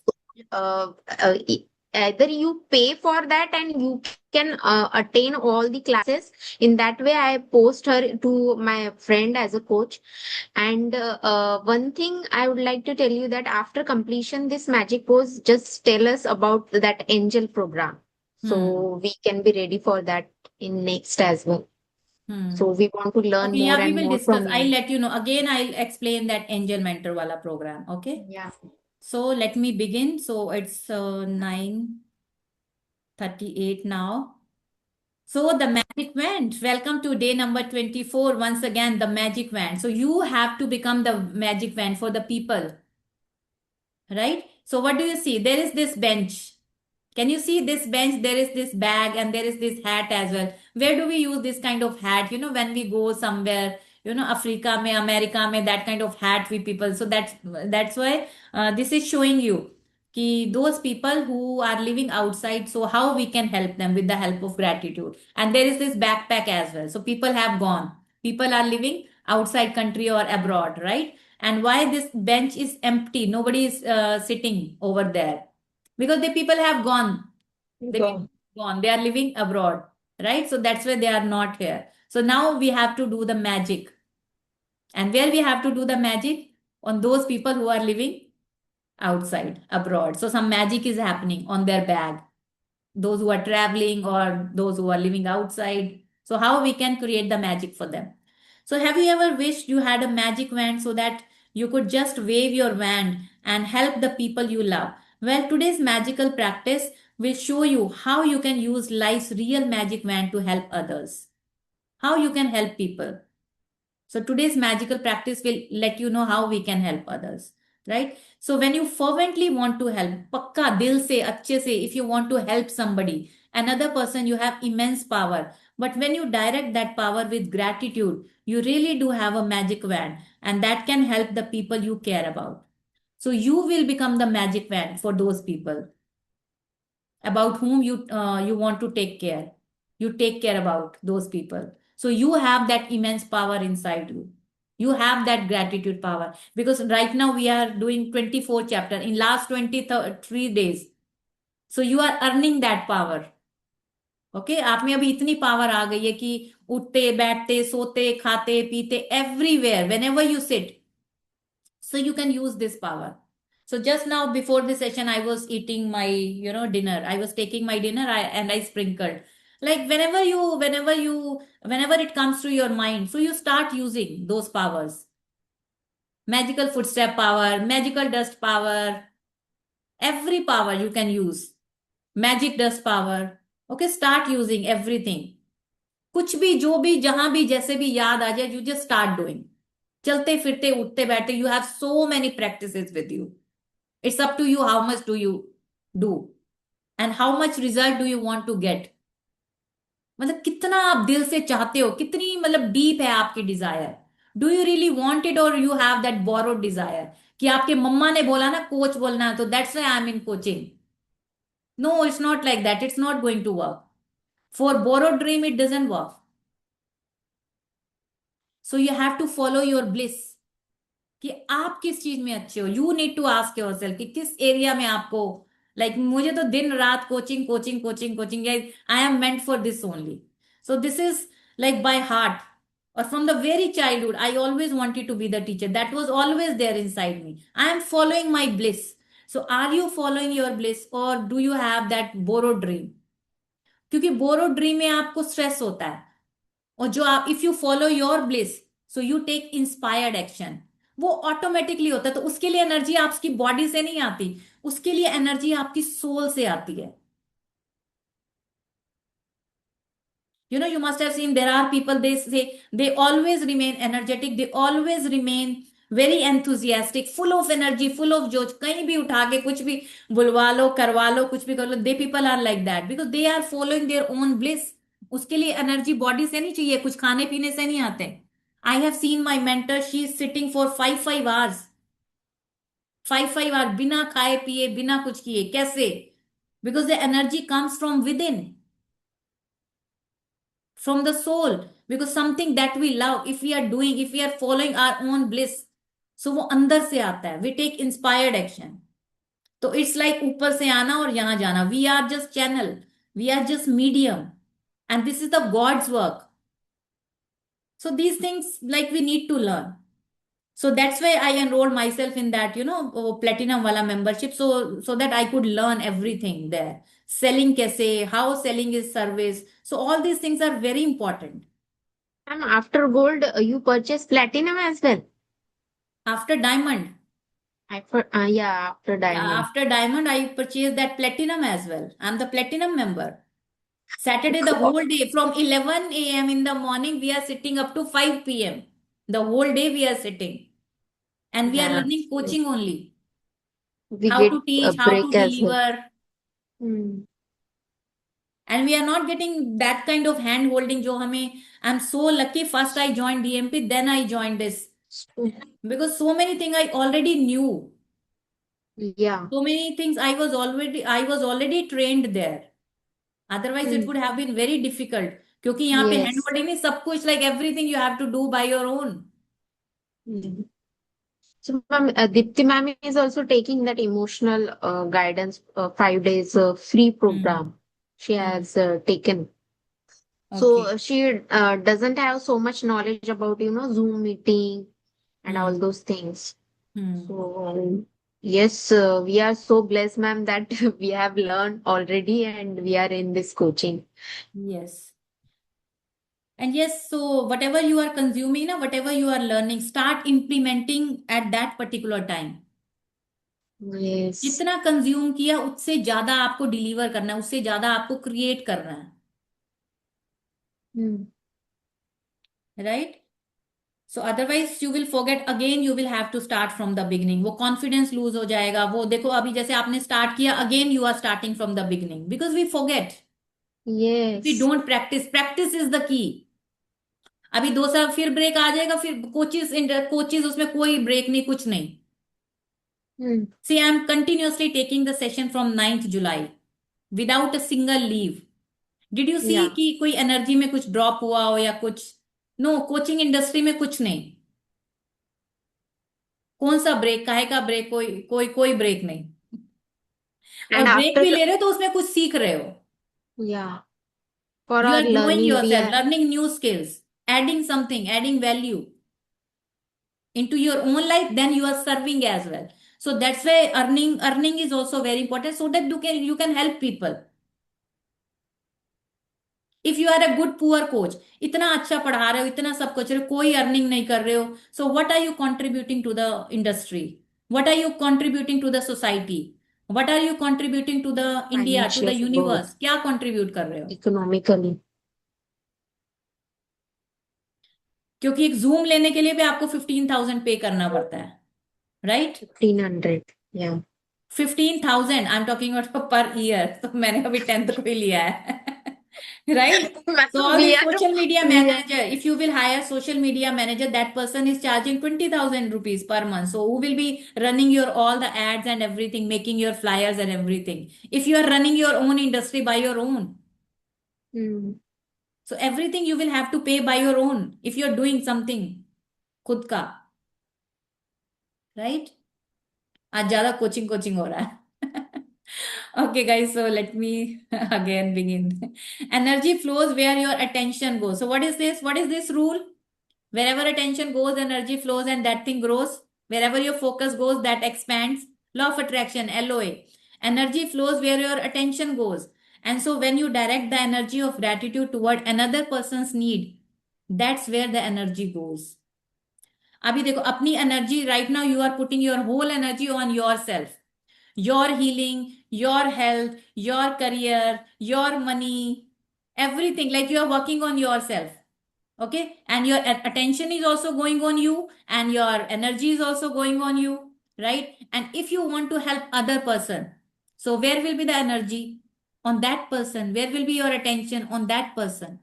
Speaker 3: uh, uh, e- Either you pay for that and you can attain all the classes. In that way, I post her to my friend as a coach. And one thing I would like to tell you that after completion this magic course, just tell us about that angel program,
Speaker 1: Hmm.
Speaker 3: so we can be ready for that in next as well.
Speaker 1: Hmm.
Speaker 3: So we want to learn
Speaker 1: Okay,
Speaker 3: more
Speaker 1: yeah, we
Speaker 3: and
Speaker 1: will
Speaker 3: more
Speaker 1: discuss.
Speaker 3: from
Speaker 1: I'll
Speaker 3: you.
Speaker 1: let you know. Again, I'll explain that Angel Mentor wala program. Okay.
Speaker 3: Yeah.
Speaker 1: So let me begin. So it's 9:38 now. So the magic wand. Welcome to day number 24. Once again, the magic wand. So you have to become the magic wand for the people, right? So what do you see? There is this bench. Can you see this bench? There is this bag and there is this hat as well. Where do we use this kind of hat? When we go somewhere, Africa, mein, America, mein, that kind of hat we people. So that's why this is showing you कि those people who are living outside, so how we can help them with the help of gratitude. And there is this backpack as well. So people have gone. People are living outside country or abroad, right? And why this bench is empty? Nobody is sitting over there because the people have gone. They people
Speaker 3: Go.
Speaker 1: gone. They are living abroad, right? So that's why they are not here. So now we have to do the magic. And where we have to do the magic? On those people who are living outside, abroad. So some magic is happening on their bag. Those who are traveling or those who are living outside. So how we can create the magic for them? So have you ever wished you had a magic wand so that you could just wave your wand and help the people you love? Well, today's magical practice will show you how you can use life's real magic wand to help others. How you can help people. So today's magical practice will let you know how we can help others, right? So when you fervently want to help, pakka dil se, अच्छे से, if you want to help somebody, another person, you have immense power. But when you direct that power with gratitude, you really do have a magic wand, and that can help the people you care about. So you will become the magic wand for those people about whom you want to take care. You take care about those people. So you have that immense power inside you. You have that gratitude power because right now we are doing 24 chapter in last 23 days. So you are earning that power. Okay आप में अभी इतनी power आ गई है कि उठते बैठते सोते खाते पीते everywhere when ever you sit so you can use this power. So just now before the session I was eating my dinner. I was taking my dinner and I sprinkled like whenever it comes to your mind, so you start using those powers. Magical footstep power, magical dust power, every power you can use. Magic dust power. Okay, start using everything. कुछ भी जो भी जहां भी जैसे भी याद आ जाए, यू जस्ट स्टार्ट डूइंग. चलते फिरते उठते बैठते, you have so many practices with you. It's up to you how much do you do and how much result do you want to get. मतलब कितना आप दिल से चाहते हो, कितनी मतलब डीप है आपकी desire. Do you really want it और you have that borrowed desire कि आपके मम्मा ने बोला ना कोच बोलना है तो that's why I am in coaching. No it's not like that. It's not going to work. For borrowed dream it doesn't work. So you have to follow your bliss कि आप किस चीज में अच्छे हो. You need to ask yourself कि किस area में आपको मुझे तो दिन रात coaching coaching coaching coaching, I am meant for this only. So this is by heart. और from the very childhood I always wanted to be the teacher. That was always there inside me. I am following my bliss. So are you following your bliss और do you have that borrow dream? क्योंकि borrow dream में आपको stress होता है. और जो आप if you follow your bliss, so you take inspired action, वो ऑटोमेटिकली होता है. तो उसके लिए एनर्जी आपकी बॉडी से नहीं आती, उसके लिए एनर्जी आपकी सोल से आती है. You must have seen there are people, they say they always remain energetic, they always remain very enthusiastic, full of energy, full of जोश, कहीं भी उठा के कुछ भी बुलवा लो, करवा लो, कुछ भी कर लो, they people are like that because they are following their own bliss. उसके लिए एनर्जी बॉडी से नहीं चाहिए, कुछ खाने पीने से नहीं आते. I have seen my mentor, she is sitting for 5 5 hours, 5 5 hours बिना खाए पिए, बिना कुछ किए. कैसे? Because the energy comes from with in, from the soul, because something that we love, if we are doing, if we are following our own bliss, so वो अंदर से आता है. we take inspired action. तो it's like ऊपर से आना और यहाँ जाना. we are just channel, we are just medium, and this is the God's work. So these things like we need to learn. So that's why I enrolled myself in that, platinum wala membership, so that I could learn everything there. Selling kaise, how selling is service. So all these things are very important.
Speaker 3: And after gold, you purchase platinum as well.
Speaker 1: After diamond,
Speaker 3: After, after diamond.
Speaker 1: after diamond, I purchased that platinum as well. I'm the platinum member. Saturday, the whole day from 11 a.m. in the morning, we are sitting up to 5 p.m. The whole day we are sitting, and we are
Speaker 3: That's
Speaker 1: learning
Speaker 3: great.
Speaker 1: coaching only.
Speaker 3: We
Speaker 1: How
Speaker 3: get
Speaker 1: to
Speaker 3: a
Speaker 1: teach, how to
Speaker 3: break as well.
Speaker 1: deliver.
Speaker 3: Hmm.
Speaker 1: And we are not getting that kind of hand holding जो हमें. I'm so lucky. First I joined DMP, then I joined this, because so many things I already knew.
Speaker 3: Yeah.
Speaker 1: So many things I was already trained there. Otherwise it
Speaker 3: Hmm.
Speaker 1: would have been very difficult. क्योंकि यहाँ पे hand
Speaker 3: Yes.
Speaker 1: holding नहीं, सब कुछ like everything you have to do by your own.
Speaker 3: Hmm. So, ma'am, Dipti ma'am is also taking that emotional guidance 5 days free program. She has taken. So
Speaker 1: Okay.
Speaker 3: she doesn't have so much knowledge about, Zoom meeting and all those things.
Speaker 1: Hmm.
Speaker 3: So yes, we are so blessed, ma'am, that we have learned already and we are in this coaching.
Speaker 1: Yes. And yes, so whatever you are consuming, whatever you are learning, start implementing at that particular time.
Speaker 3: Yes.
Speaker 1: जितना consume किया उससे ज्यादा आपको deliver करना है, उससे ज्यादा आपको क्रिएट करना है.
Speaker 3: Hmm.
Speaker 1: Right? So otherwise you will forget again, you will have to start from the beginning. वो कॉन्फिडेंस लूज हो जाएगा. वो देखो अभी जैसे आपने स्टार्ट किया, again you are starting from the beginning, because we forget. We
Speaker 3: Yes.
Speaker 1: Don't practice. Practice is the key. अभी 2 साल फिर ब्रेक आ जाएगा, फिर कोचिज उसमें कोई ब्रेक नहीं, कुछ नहीं.
Speaker 3: Hmm.
Speaker 1: See, I'm continuously taking the session from 9th July without a single leave. Did you see
Speaker 3: Yeah.
Speaker 1: कि कोई एनर्जी में कुछ ड्रॉप हुआ हो या कुछ? नो, कोचिंग इंडस्ट्री में कुछ नहीं. कौन सा ब्रेक, काहे का ब्रेक? कोई कोई कोई ब्रेक नहीं.
Speaker 3: And
Speaker 1: और ब्रेक भी
Speaker 3: after,
Speaker 1: ले रहे हो तो उसमें कुछ सीख रहे हो.
Speaker 3: yeah, for
Speaker 1: You
Speaker 3: our
Speaker 1: are growing
Speaker 3: learning, we
Speaker 1: yourself,
Speaker 3: are,
Speaker 1: learning new skills, adding something, adding value into your own life, then you are serving as well. So that's why earning is also very important, so that you can help people. If you are a good poor coach, इतना अच्छा पढ़ा रहे हो, इतना सब कुछ रहे हो, कोई अर्निंग नहीं कर रहे हो, so what are you contributing to the industry? What are you contributing to the society? What are you contributing to the India, to the
Speaker 3: financial growth,
Speaker 1: universe? क्या कंट्रीब्यूट कर रहे हो?
Speaker 3: economically.
Speaker 1: क्योंकि एक जूम लेने के लिए भी आपको 15,000 पे करना पड़ता है, right?
Speaker 3: 1,500. Yeah.
Speaker 1: 15,000 I am talking about per year. तो मैंने अभी 10th को ही लिया है. Right? So
Speaker 3: Ma'am,
Speaker 1: all
Speaker 3: we
Speaker 1: these
Speaker 3: are,
Speaker 1: social media
Speaker 3: we are,
Speaker 1: manager, if you will hire social media manager, that person is charging 20,000 rupees per month. So who will be running your all the ads and everything, making your flyers and everything? If you are running your own industry by your own,
Speaker 3: hmm.
Speaker 1: so everything you will have to pay by your own if you are doing something खुद का, right? आज ज्यादा coaching coaching हो रहा है. Okay, guys, so let me again begin. Energy flows where your attention goes. So what is this? What is this rule? Wherever attention goes, energy flows and that thing grows. Wherever your focus goes, that expands. Law of attraction, LOA. Energy flows where your attention goes. And so when you direct the energy of gratitude toward another person's need, that's where the energy goes. अभी देखो अपनी energy, right now you are putting your whole energy on your self, your healing, your health, your career, your money, everything, like you are working on yourself. Okay, and your attention is also going on you, and your energy is also going on you, right? And if you want to help other person, so where will be the energy? On that person. Where will be your attention? On that person.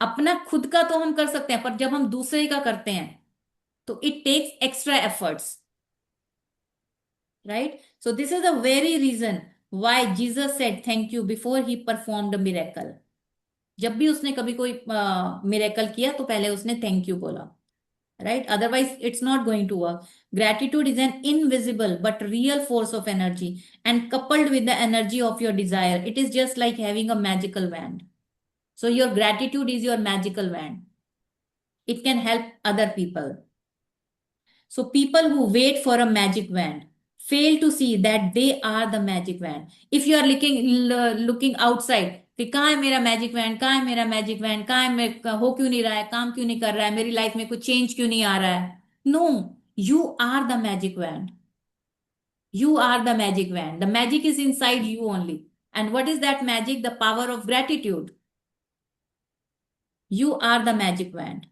Speaker 1: अपना खुद का तो हम कर सकते हैं, पर जब हम दूसरे का करते हैं तो it takes extra efforts, right? So this is the very reason why Jesus said thank you before he performed a miracle. जब भी उसने कभी कोई मिरेकल किया तो पहले उसने थैंक यू बोला, right? Otherwise it's not going to work. Gratitude is an invisible but real force of energy, and coupled with the energy of your desire, it is just like having a magical wand. So your gratitude is your magical wand. It can help other people. So people who wait for a magic wand fail to see that they are the magic wand. If you are looking outside कि कहाँ है मेरा magic wand, कहाँ है मेरा magic wand, कहाँ है, मैं हो क्यों नहीं रहा है, काम क्यों नहीं कर रहा है, मेरी लाइफ में कुछ चेंज क्यों नहीं आ रहा है? No, you are the magic wand. You are the magic wand. The magic is inside you only. And what is that magic? The power of gratitude. You are the magic wand.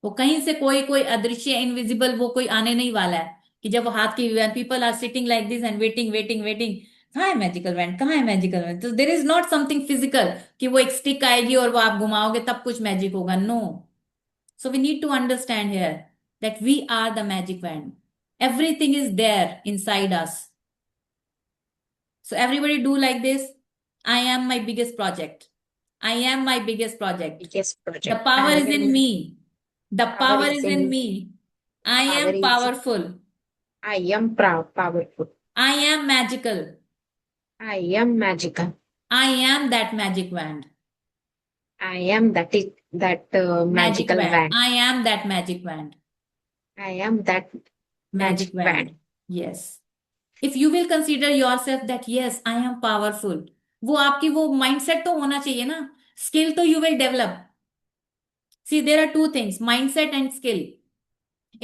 Speaker 1: वो कहीं से कोई कोई अदृश्य invisible वो कोई आने नहीं वाला है कि जब वो हाथ की people are sitting like this and waiting waiting waiting, कहाँ है मैजिकल वैंड, कहाँ है मैजिकल वैंड? तो there is not something physical कि वो एक स्टिक आएगी और वो आप घुमाओगे तब कुछ मैजिक होगा. No. So we need to understand here that we are the magic wand. Everything is there inside us. So everybody do like this. I am my biggest project. I am my biggest project.
Speaker 3: Biggest
Speaker 1: The
Speaker 3: project.
Speaker 1: power
Speaker 3: I
Speaker 1: is in
Speaker 3: am
Speaker 1: me. The
Speaker 3: power
Speaker 1: power
Speaker 3: is
Speaker 1: is
Speaker 3: in
Speaker 1: in me. I
Speaker 3: power
Speaker 1: am
Speaker 3: is
Speaker 1: powerful.
Speaker 3: I am proud, powerful.
Speaker 1: I am magical.
Speaker 3: I am magical.
Speaker 1: I am that magic wand.
Speaker 3: I am that
Speaker 1: Magic
Speaker 3: magical
Speaker 1: wand.
Speaker 3: wand.
Speaker 1: I am that magic wand.
Speaker 3: I am that
Speaker 1: Magic
Speaker 3: magic
Speaker 1: wand.
Speaker 3: wand.
Speaker 1: Yes. If you will consider yourself that yes, I am powerful, वो आपकी वो mindset तो होना चाहिए ना. Skill तो you will develop. See, there are two things, mindset and skill.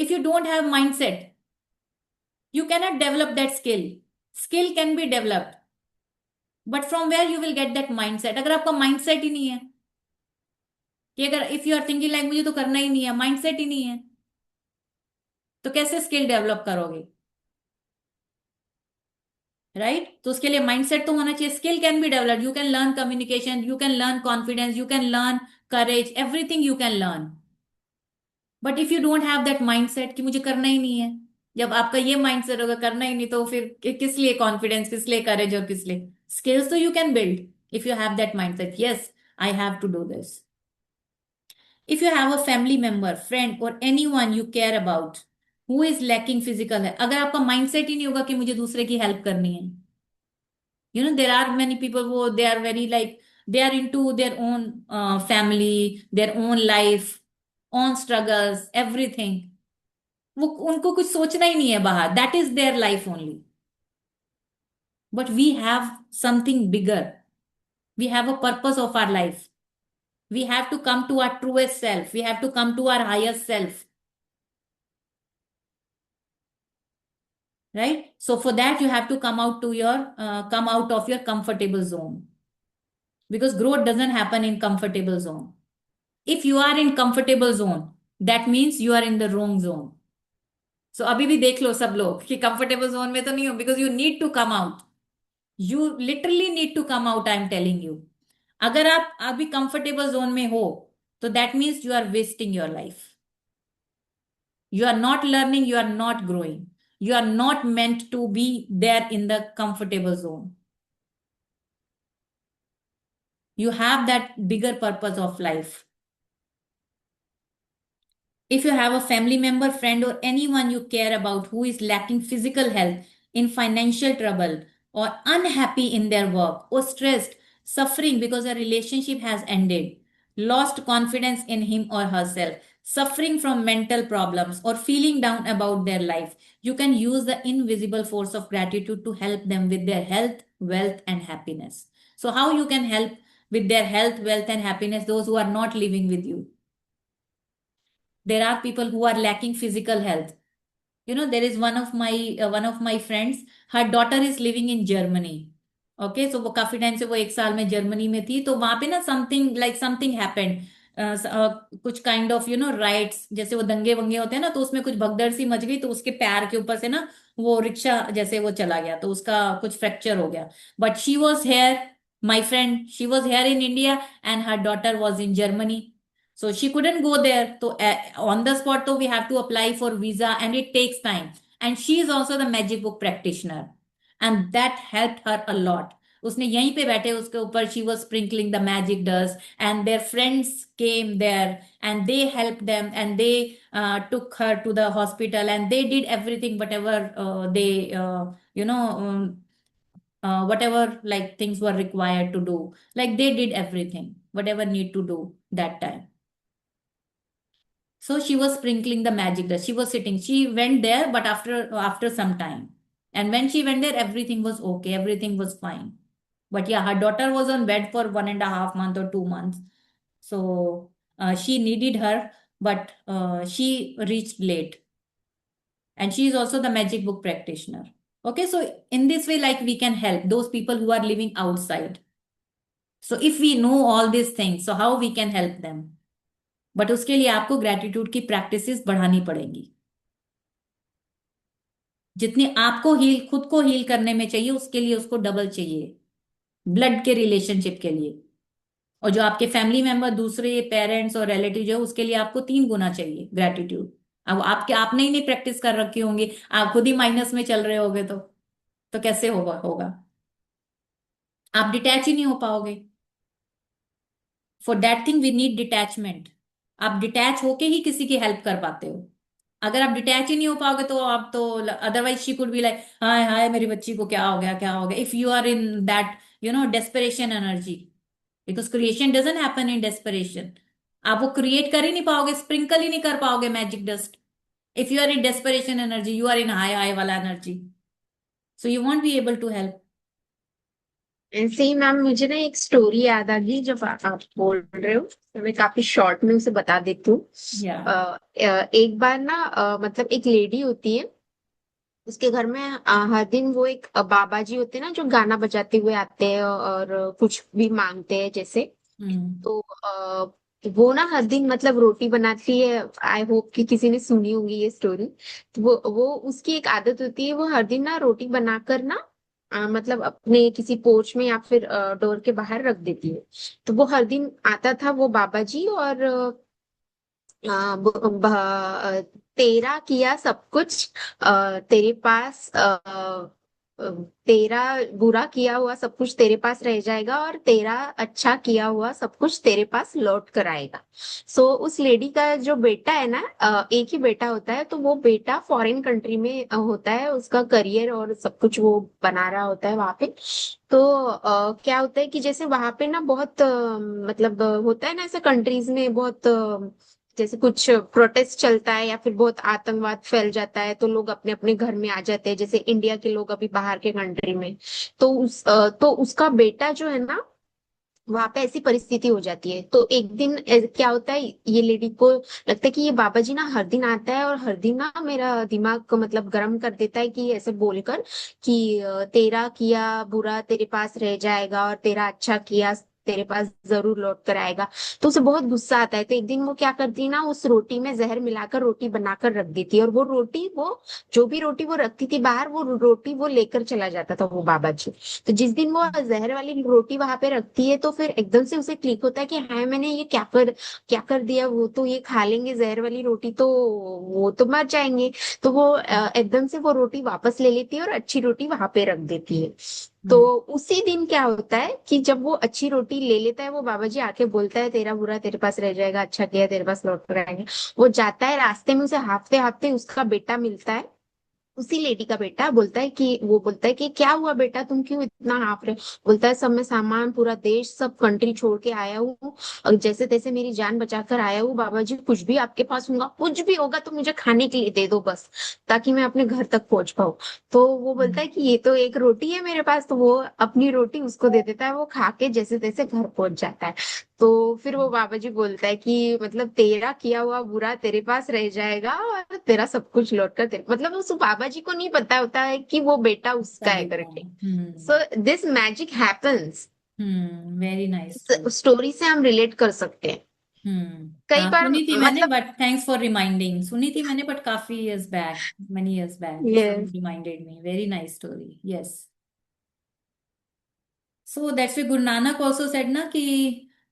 Speaker 1: If you don't have mindset, you cannot develop that skill. Skill can be developed, but from where you will get that mindset? अगर आपका mindset ही नहीं है कि अगर if you are thinking like मुझे तो करना ही नहीं है, mindset ही नहीं है, तो कैसे skill develop करोगे? राइट? तो उसके लिए माइंडसेट तो होना चाहिए. Skill can be developed. You can learn communication, you can learn confidence, you can learn courage, everything you can learn. But if you don't have that mindset कि मुझे करना ही नहीं है, जब आपका ये माइंडसेट होगा करना ही नहीं, तो फिर किस लिए कॉन्फिडेंस, किस लिए करेज और किस लिए स्किल्स? तो you can build if you have that mindset. Yes, I have to do this. If you have a family member, friend or anyone you care about who is lacking physical health, अगर आपका mindset ही नहीं होगा कि मुझे दूसरे की help करनी है, there are many people who they are very like they are into their own family, their own life, own struggles, everything. वो उनको कुछ सोचना ही नहीं है बाहर. That is their life only. But we have something bigger. We have a purpose of our life. We have to come to our truest self. We have to come to our highest self. Right? So for that you have to come out of your comfortable zone. Because growth doesn't happen in comfortable zone. If you are in comfortable zone, that means you are in the wrong zone. So अभी भी देख लो सब लोग कि comfortable zone में तो नहीं हो, because you need to come out. You literally need to come out, I am telling you. अगर आप अभी comfortable zone में हो, तो that means you are wasting your life. You are not learning, you are not growing. You are not meant to be there in the comfortable zone. You have that bigger purpose of life. If you have a family member, friend, or anyone you care about who is lacking physical health, in financial trouble, or unhappy in their work, or stressed, suffering because a relationship has ended, lost confidence in him or herself, suffering from mental problems, or feeling down about their life, you can use the invisible force of gratitude to help them with their health, wealth, and happiness. So, how you can help with their health, wealth, and happiness those who are not living with you? There are people who are lacking physical health. There is one of my friends, her daughter is living in Germany, okay, so वो काफी time से वो 1 साल में Germany में थी, तो वहां पे ना समथिंग हैपेंड, कुछ काइंड ऑफ राइट्स, जैसे वो दंगे वंगे होते हैं ना, तो उसमें कुछ भगदड़ सी मच गई, तो उसके पैर के ऊपर से ना वो रिक्शा जैसे वो चला गया, तो उसका कुछ फ्रैक्चर हो गया। But she was here, my friend, she was here in India and her daughter was in Germany, so she couldn't go there, so on the spot so we have to apply for visa and it takes time, and she is also the magic book practitioner and that helped her a lot. उसने यहीं पे बैठे उसके ऊपर she was sprinkling the magic dust and their friends came there and they helped them and they took her to the hospital and they did everything whatever they you know whatever like things were required to do, like they did everything whatever need to do that time. So she was sprinkling the magic dust. She was sitting. She went there, but after some time. And when she went there, everything was okay. Everything was fine. But yeah, her daughter was on bed for 1.5 months or 2 months. So she needed her, but she reached late. And she is also the magic book practitioner. Okay, so in this way, like we can help those people who are living outside. So if we know all these things, so how we can help them? But उसके लिए आपको gratitude की practices बढ़ानी पड़ेंगी। जितनी आपको heal खुद को हील करने में चाहिए उसके लिए उसको डबल चाहिए, ब्लड के रिलेशनशिप के लिए। और जो आपके फैमिली मेंबर दूसरे पेरेंट्स और रिलेटिव जो है उसके लिए आपको 3 गुना चाहिए ग्रेटिट्यूड। अब आपने ही नहीं प्रैक्टिस कर रखी होंगी, आप खुद ही माइनस में चल रहे होगे, तो कैसे होगा? आप डिटैच ही नहीं हो पाओगे। For that thing we need detachment. आप डिटैच होके ही किसी की हेल्प कर पाते हो। अगर आप डिटैच ही नहीं हो पाओगे तो आप तो otherwise she could be like हाय हाय मेरी बच्ची को क्या हो गया क्या हो गया, if you are in that desperation energy, because creation doesn't happen in desperation. आप वो क्रिएट कर ही नहीं पाओगे, स्प्रिंकल ही नहीं कर पाओगे magic dust if you are in desperation energy, you are in हाई हाई वाला energy, so you won't be able to help.
Speaker 3: ऐसे ही मैम मुझे ना एक स्टोरी याद आ गई जब आप बोल रहे हो, तो मैं काफी शॉर्ट में उसे बता देती हूँ।
Speaker 1: या
Speaker 3: एक बार ना मतलब एक लेडी होती है, उसके घर में हर दिन वो एक बाबा जी होते हैं ना जो गाना बजाते हुए आते हैं और कुछ भी मांगते हैं जैसे। तो वो ना हर दिन मतलब रोटी बनाती है। आई होप कि किसी ने सुनी होगी ये स्टोरी। तो वो उसकी एक आदत होती है, वो हर दिन ना रोटी बनाकर ना मतलब अपने किसी पोर्च में या फिर डोर के बाहर रख देती है। तो वो हर दिन आता था वो बाबा जी और तेरा किया सब कुछ तेरे पास तेरा बुरा किया हुआ सब कुछ तेरे पास रह जाएगा और तेरा अच्छा किया हुआ सब कुछ तेरे पास लौट कर आएगा। सो उस लेडी का जो बेटा है ना, एक ही बेटा होता है, तो वो बेटा फॉरेन कंट्री में होता है, उसका करियर और सब कुछ वो बना रहा होता है वहां पे। तो क्या होता है कि जैसे वहां पे ना बहुत मतलब होता है ना ऐसे कंट्रीज में बहुत जैसे कुछ प्रोटेस्ट चलता है या फिर बहुत आतंकवाद फैल जाता है तो लोग अपने अपने घर में आ जाते हैं, जैसे इंडिया के लोग अभी बाहर के कंट्री में। तो उसका बेटा जो है ना वहां पे ऐसी परिस्थिति हो जाती है। तो एक दिन क्या होता है, ये लेडी को लगता है कि ये बाबा जी ना हर दिन आता है और हर दिन ना मेरा दिमाग को मतलब गर्म कर देता है कि ऐसे बोलकर कि तेरा किया बुरा तेरे पास रह जाएगा और तेरा अच्छा किया तेरे पास जरूर लौट कर आएगा। तो उसे बहुत गुस्सा आता है। तो एक दिन वो क्या करती है ना, उस रोटी में जहर मिलाकर रोटी बनाकर रख देती है और वो रोटी वो जो भी रोटी वो रखती थी बाहर वो रोटी वो लेकर चला जाता था वो बाबा जी। तो जिस दिन वो जहर वाली रोटी वहां पे रखती है तो फिर एकदम से उसे क्लिक होता है कि हाँ मैंने ये क्या कर दिया, वो तो ये खा लेंगे जहर वाली रोटी तो वो तो मर जाएंगे। तो वो एकदम से वो रोटी वापस ले लेती है और अच्छी रोटी वहां पे रख देती है। तो उसी दिन क्या होता है कि जब वो अच्छी रोटी ले लेता है वो बाबा जी आके बोलता है तेरा बुरा तेरे पास रह जाएगा, अच्छा किया तेरे पास लौट कर आएंगे। वो जाता है, रास्ते में उसे हाफते हाफते उसका बेटा मिलता है, उसी लेडी का बेटा। बोलता है कि क्या हुआ बेटा तुम क्यों इतना हाँफ रहे हो? बोलता है सब मैं सामान पूरा देश सब कंट्री छोड़ के आया हूँ और जैसे तैसे मेरी जान बचाकर आया हूँ बाबा जी, कुछ भी आपके पास होगा कुछ भी होगा तो मुझे खाने के लिए दे दो बस, ताकि मैं अपने घर तक पहुंच पाऊँ। तो वो बोलता है कि ये तो एक रोटी है मेरे पास, तो वो अपनी रोटी उसको दे देता है, वो खा के जैसे तैसे घर पहुंच जाता है। तो फिर वो बाबा जी बोलता है कि मतलब तेरा किया हुआ बुरा तेरे पास रह जाएगा और तेरा सब कुछ लौट कर तेरे, मतलब उस बाबा जी को नहीं पता होता है कि वो बेटा
Speaker 1: का
Speaker 3: उसका है
Speaker 1: बेटा है।
Speaker 3: करके। So this magic happens.
Speaker 1: Very nice story.
Speaker 3: Story से हम रिलेट कर सकते हैं कई
Speaker 1: हाँ,
Speaker 3: बार,
Speaker 1: सुनी थी मैंने,
Speaker 3: मतलब।
Speaker 1: But thanks for reminding. सुनी थी मैंने, बट काफी years back, many years back, you
Speaker 3: yes.
Speaker 1: reminded me. Very nice story. Yes. So that's way Guru Nanak also said ना कि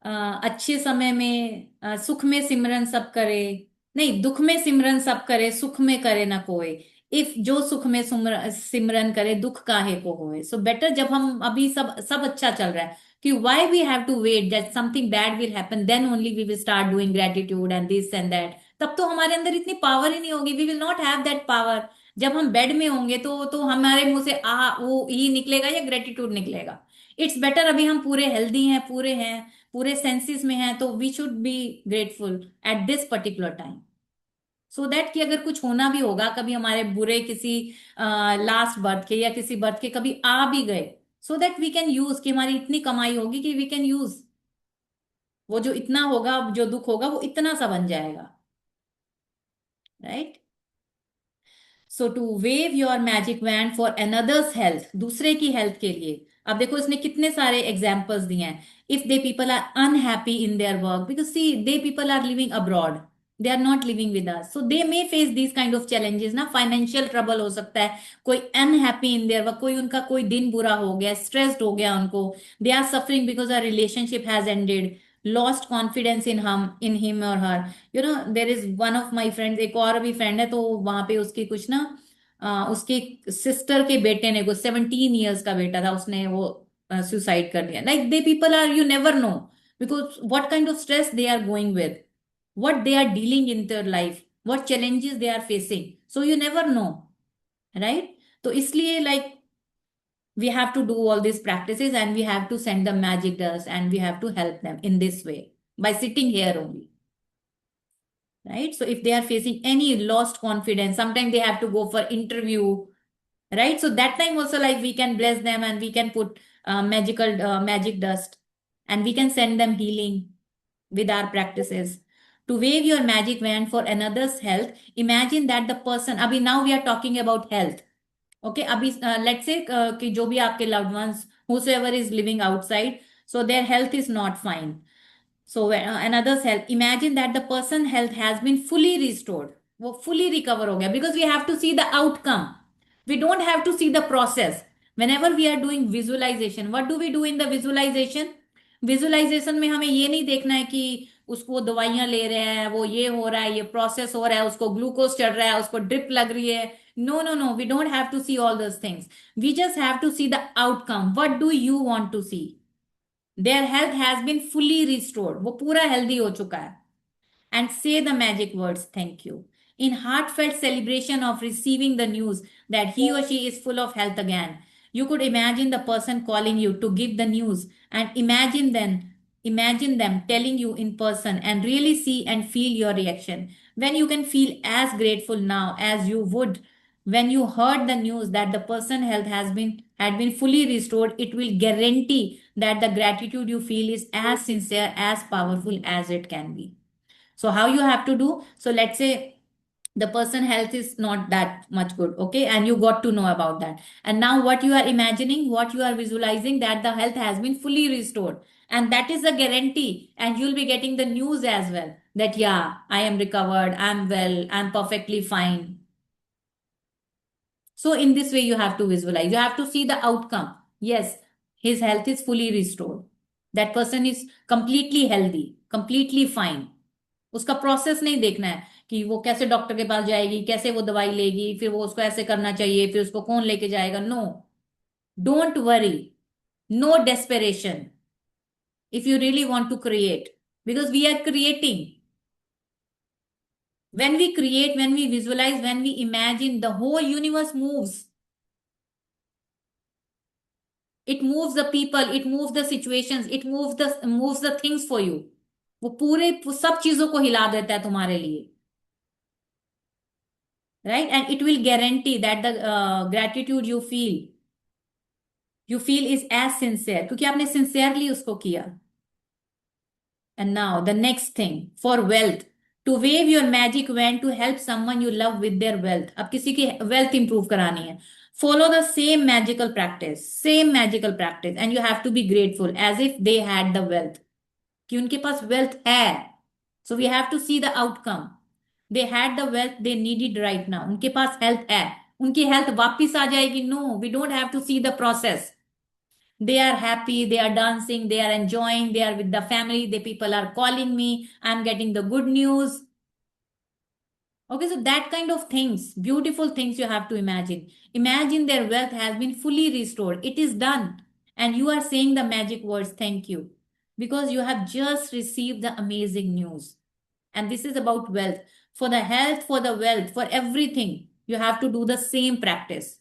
Speaker 1: अ, अच्छे समय में सुख में सिमरन सब करे, नहीं, दुख में सिमरन सब करे, सुख में करे ना कोई। इफ जो सुख में सिमरन करे, दुख काहे को होए। सो बेटर, जब हम अभी सब सब अच्छा चल रहा है, कि why we have to wait that something bad will happen, then only we will start doing gratitude and this and that. तब तो हमारे अंदर इतनी पावर ही नहीं होगी, we will not have that power. जब हम बेड में होंगे तो हमारे मुंह से आ वो ही निकलेगा या ग्रेटिट्यूड निकलेगा। इट्स बेटर अभी हम पूरे हेल्दी हैं, पूरे हैं, पूरे सेंसेस में हैं, तो we should be grateful at this particular time. So that कि अगर कुछ होना भी होगा, कभी हमारे बुरे किसी लास्ट बर्थ के या किसी बर्थ के कभी आ भी गए, so that we can use, कि हमारी इतनी कमाई होगी कि वी कैन यूज, वो जो इतना होगा, जो दुख होगा वो इतना सा बन जाएगा। Right. So to wave your magic wand for another's health, दूसरे की हेल्थ के लिए। अब देखो इसने कितने सारे एग्जाम्पल्स दिए हैं। If they people are unhappy in their work, because see they people are living abroad, they are not living with us, so they may face this kind of challenges ना। फाइनेंशियल ट्रबल हो सकता है, कोई unhappy in their work, कोई उनका कोई दिन बुरा हो गया, स्ट्रेस्ड हो गया उनको, they are suffering because our relationship has ended, lost confidence in him और her. You know there is one of my friends, एक और भी फ्रेंड है, तो वहां पे उसकी कुछ ना उसके सिस्टर के बेटे ने, कुछ 17 ईयर्स का बेटा था, उसने वो सुसाइड कर लिया। Like they people are, you never know, because what kind of stress they are going with, what they are dealing in their life, what challenges they are facing, so you never know, right? तो इसलिए like we have to do all these practices, and we have to send them magic dust, and we have to help them in this way by sitting here only. Right. So if they are facing any lost confidence, sometimes they have to go for interview, right? So that time also, like, we can bless them, and we can put magic dust, and we can send them healing with our practices. To wave your magic wand for another's health, imagine that the person, abhi now we are talking about health. Okay, abhi let's say कि जो भी आपके loved ones, whosoever is living outside, so their health is not fine. So another's health, imagine that the person health has been fully restored, वो fully recover हो गया, because we have to see the outcome, we don't have to see the process. Whenever we are doing visualization, what do we do in the visualization? Visualization में हमें ये नहीं देखना है कि उसको वो दवाइयां ले रहे हैं, वो ये हो रहा है, ये प्रोसेस हो रहा है, उसको ग्लूकोज चढ़ रहा है, उसको ड्रिप लग रही है। No no no, we don't have to see all those things, we just have to see the outcome, what do you want to see. Their health has been fully restored, वो पूरा healthy हो चुका है। And say the magic words, thank you, in heartfelt celebration of receiving the news that he or she is full of health again. You could imagine the person calling you to give the news, and imagine them telling you in person, and really see and feel your reaction. When you can feel as grateful now as you would when you heard the news that the person health had been fully restored, it will guarantee that the gratitude you feel is as sincere, as powerful as it can be. So how you have to do? So let's say the person health is not that much good, okay, and you got to know about that, and now what you are imagining, what you are visualizing, that the health has been fully restored, and that is a guarantee, and you'll be getting the news as well, that yeah, I am recovered, I'm well, I'm perfectly fine. So in this way you have to visualize, you have to see the outcome. Yes, his health is fully restored, that person is completely healthy, completely fine. उसका process नहीं देखना है कि वो कैसे doctor के पास जाएगी, कैसे वो दवाई लेगी, फिर वो उसको ऐसे करना चाहिए, फिर उसको कौन लेके जाएगा। No, don't worry, no desperation, if you really want to create, because we are creating. when we create, when we visualize, when we imagine, the whole universe moves. It moves the people, it moves the situations, it moves the things for you. वो पूरे सब चीजों को हिला देता है तुम्हारे लिए। Right, and it will guarantee that the gratitude you feel is as sincere, क्योंकि आपने sincerely उसको किया। And now the next thing for wealth, to wave your magic wand to help someone you love with their wealth. अब किसी की wealth improve करानी है, follow the same magical practice, and you have to be grateful as if they had the wealth, कि उनके पास wealth है. So we have to see the outcome. They had the wealth they needed right now. उनके पास health है, उनकी health वापिस आ जाएगी. No, we don't have to see the process. They are happy, they are dancing, they are enjoying, they are with the family, the people are calling me, I'm getting the good news. Okay, so that kind of things, beautiful things you have to imagine. Imagine their wealth has been fully restored. It is done. And you are saying the magic words, thank you, because you have just received the amazing news. And this is about wealth. For the health, for the wealth, for everything, you have to do the same practice.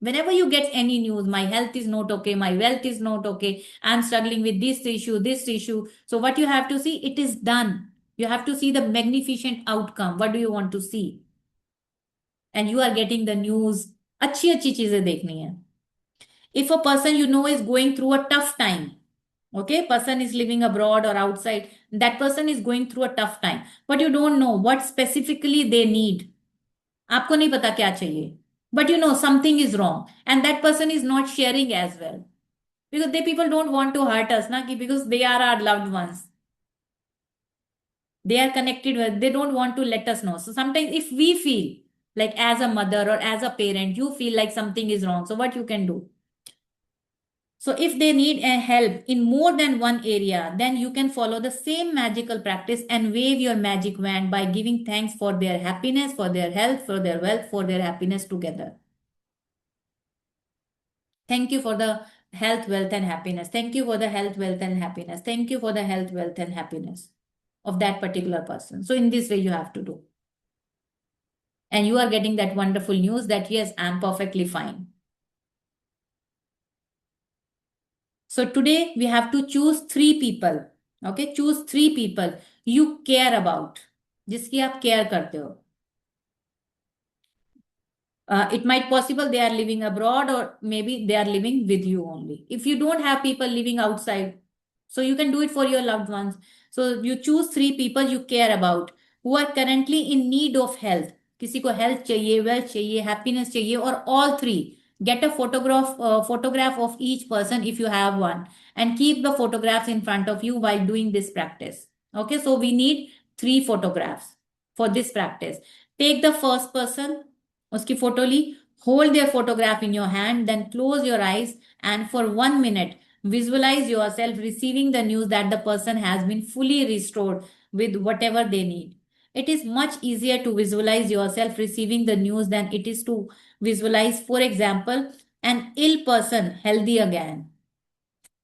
Speaker 1: Whenever you get any news, my health is not okay, my wealth is not okay, I'm struggling with this issue, this issue. So what you have to see, it is done. You have to see the magnificent outcome. What do you want to see? And you are getting the news. अच्छी अच्छी चीजें देखनी है. If a person you know is going through a tough time, okay, person is living abroad or outside, that person is going through a tough time, but you don't know what specifically they need. आपको नहीं पता क्या चाहिए, but you know something is wrong, and that person is not sharing as well, because they people don't want to hurt us na, because they are our loved ones, they are connected with, they don't want to let us know. So sometimes if we feel like as a mother or as a parent you feel like something is wrong, so what you can do? So if they need a help in more than one area, then you can follow the same magical practice and wave your magic wand by giving thanks for their happiness, for their health, for their wealth, for their happiness together. Thank you for the health, wealth, and happiness. Thank you for the health, wealth, and happiness. Thank you for the health, wealth, and happiness of that particular person. So in this way you have to do. And you are getting that wonderful news that yes, I'm perfectly fine. So today we have to choose 3 people. Okay, choose 3 people you care about, जिसकी आप care करते हो. It might possible they are living abroad or maybe they are living with you only. If you don't have people living outside, so you can do it for your loved ones. So you choose 3 people you care about who are currently in need of health. किसी को health चाहिए, wealth चाहिए, happiness चाहिए, or all 3. Get a photograph of each person if you have one, and keep the photographs in front of you while doing this practice. Okay, so we need 3 photographs for this practice. Take the first person, उसकी photo ली, hold their photograph in your hand, then close your eyes, and for 1 minute visualize yourself receiving the news that the person has been fully restored with whatever they need. It is much easier to visualize yourself receiving the news than it is to visualize, for example, an ill person healthy again,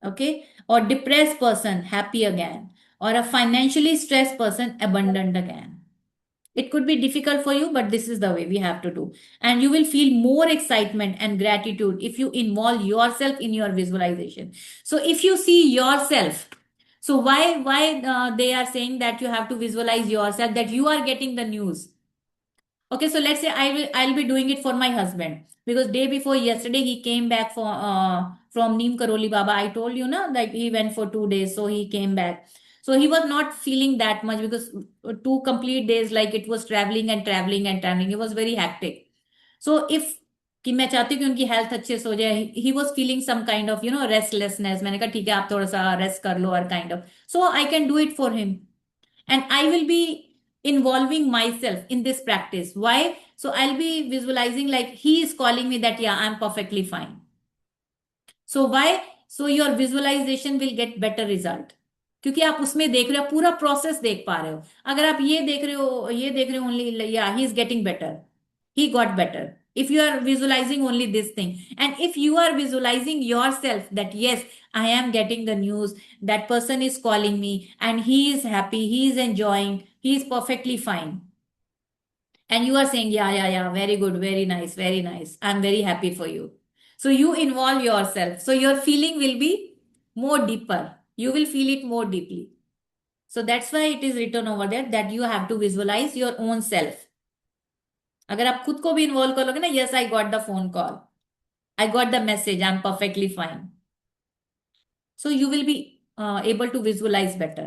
Speaker 1: okay, or depressed person happy again, or a financially stressed person abundant again. It could be difficult for you, but this is the way we have to do. And you will feel more excitement and gratitude if you involve yourself in your visualization. So if you see yourself, so why they are saying that you have to visualize yourself, that you are getting the news. Okay, so let's say I'll be doing it for my husband, because day before yesterday he came back from Neem Karoli Baba. I told you na, like he went for 2 days, so he came back. So he was not feeling that much, because 2 complete days, like it was traveling and traveling and traveling. It was very hectic. So if कि मैं चाहती हूँ कि उनकी health अच्छे से हो जाए, he was feeling some kind of restlessness. मैंने कहा ठीक है आप थोड़ा सा रेस्ट कर लो, और kind of, so I can do it for him, and I will be involving myself in this practice. Why? So I'll be visualizing like he is calling me that yeah, I'm perfectly fine. So why? So your visualization will get better result, क्योंकि आप उसमें देख रहे हो, पूरा process देख पा रहे हो. अगर आप ये देख रहे हो only yeah, he is getting better, he got better. If you are visualizing only this thing, and if you are visualizing yourself that yes, I am getting the news, that person is calling me and he is happy, he is enjoying, he is perfectly fine, and you are saying yeah, very good, very nice, I'm very happy for you. So you involve yourself, so your feeling will be more deeper, you will feel it more deeply. So that's why it is written over there that you have to visualize your own self. अगर आप खुद को भी involve कर लोगे ना, yes I got the phone call, I got the message, I am perfectly fine, so you will be able to visualize better.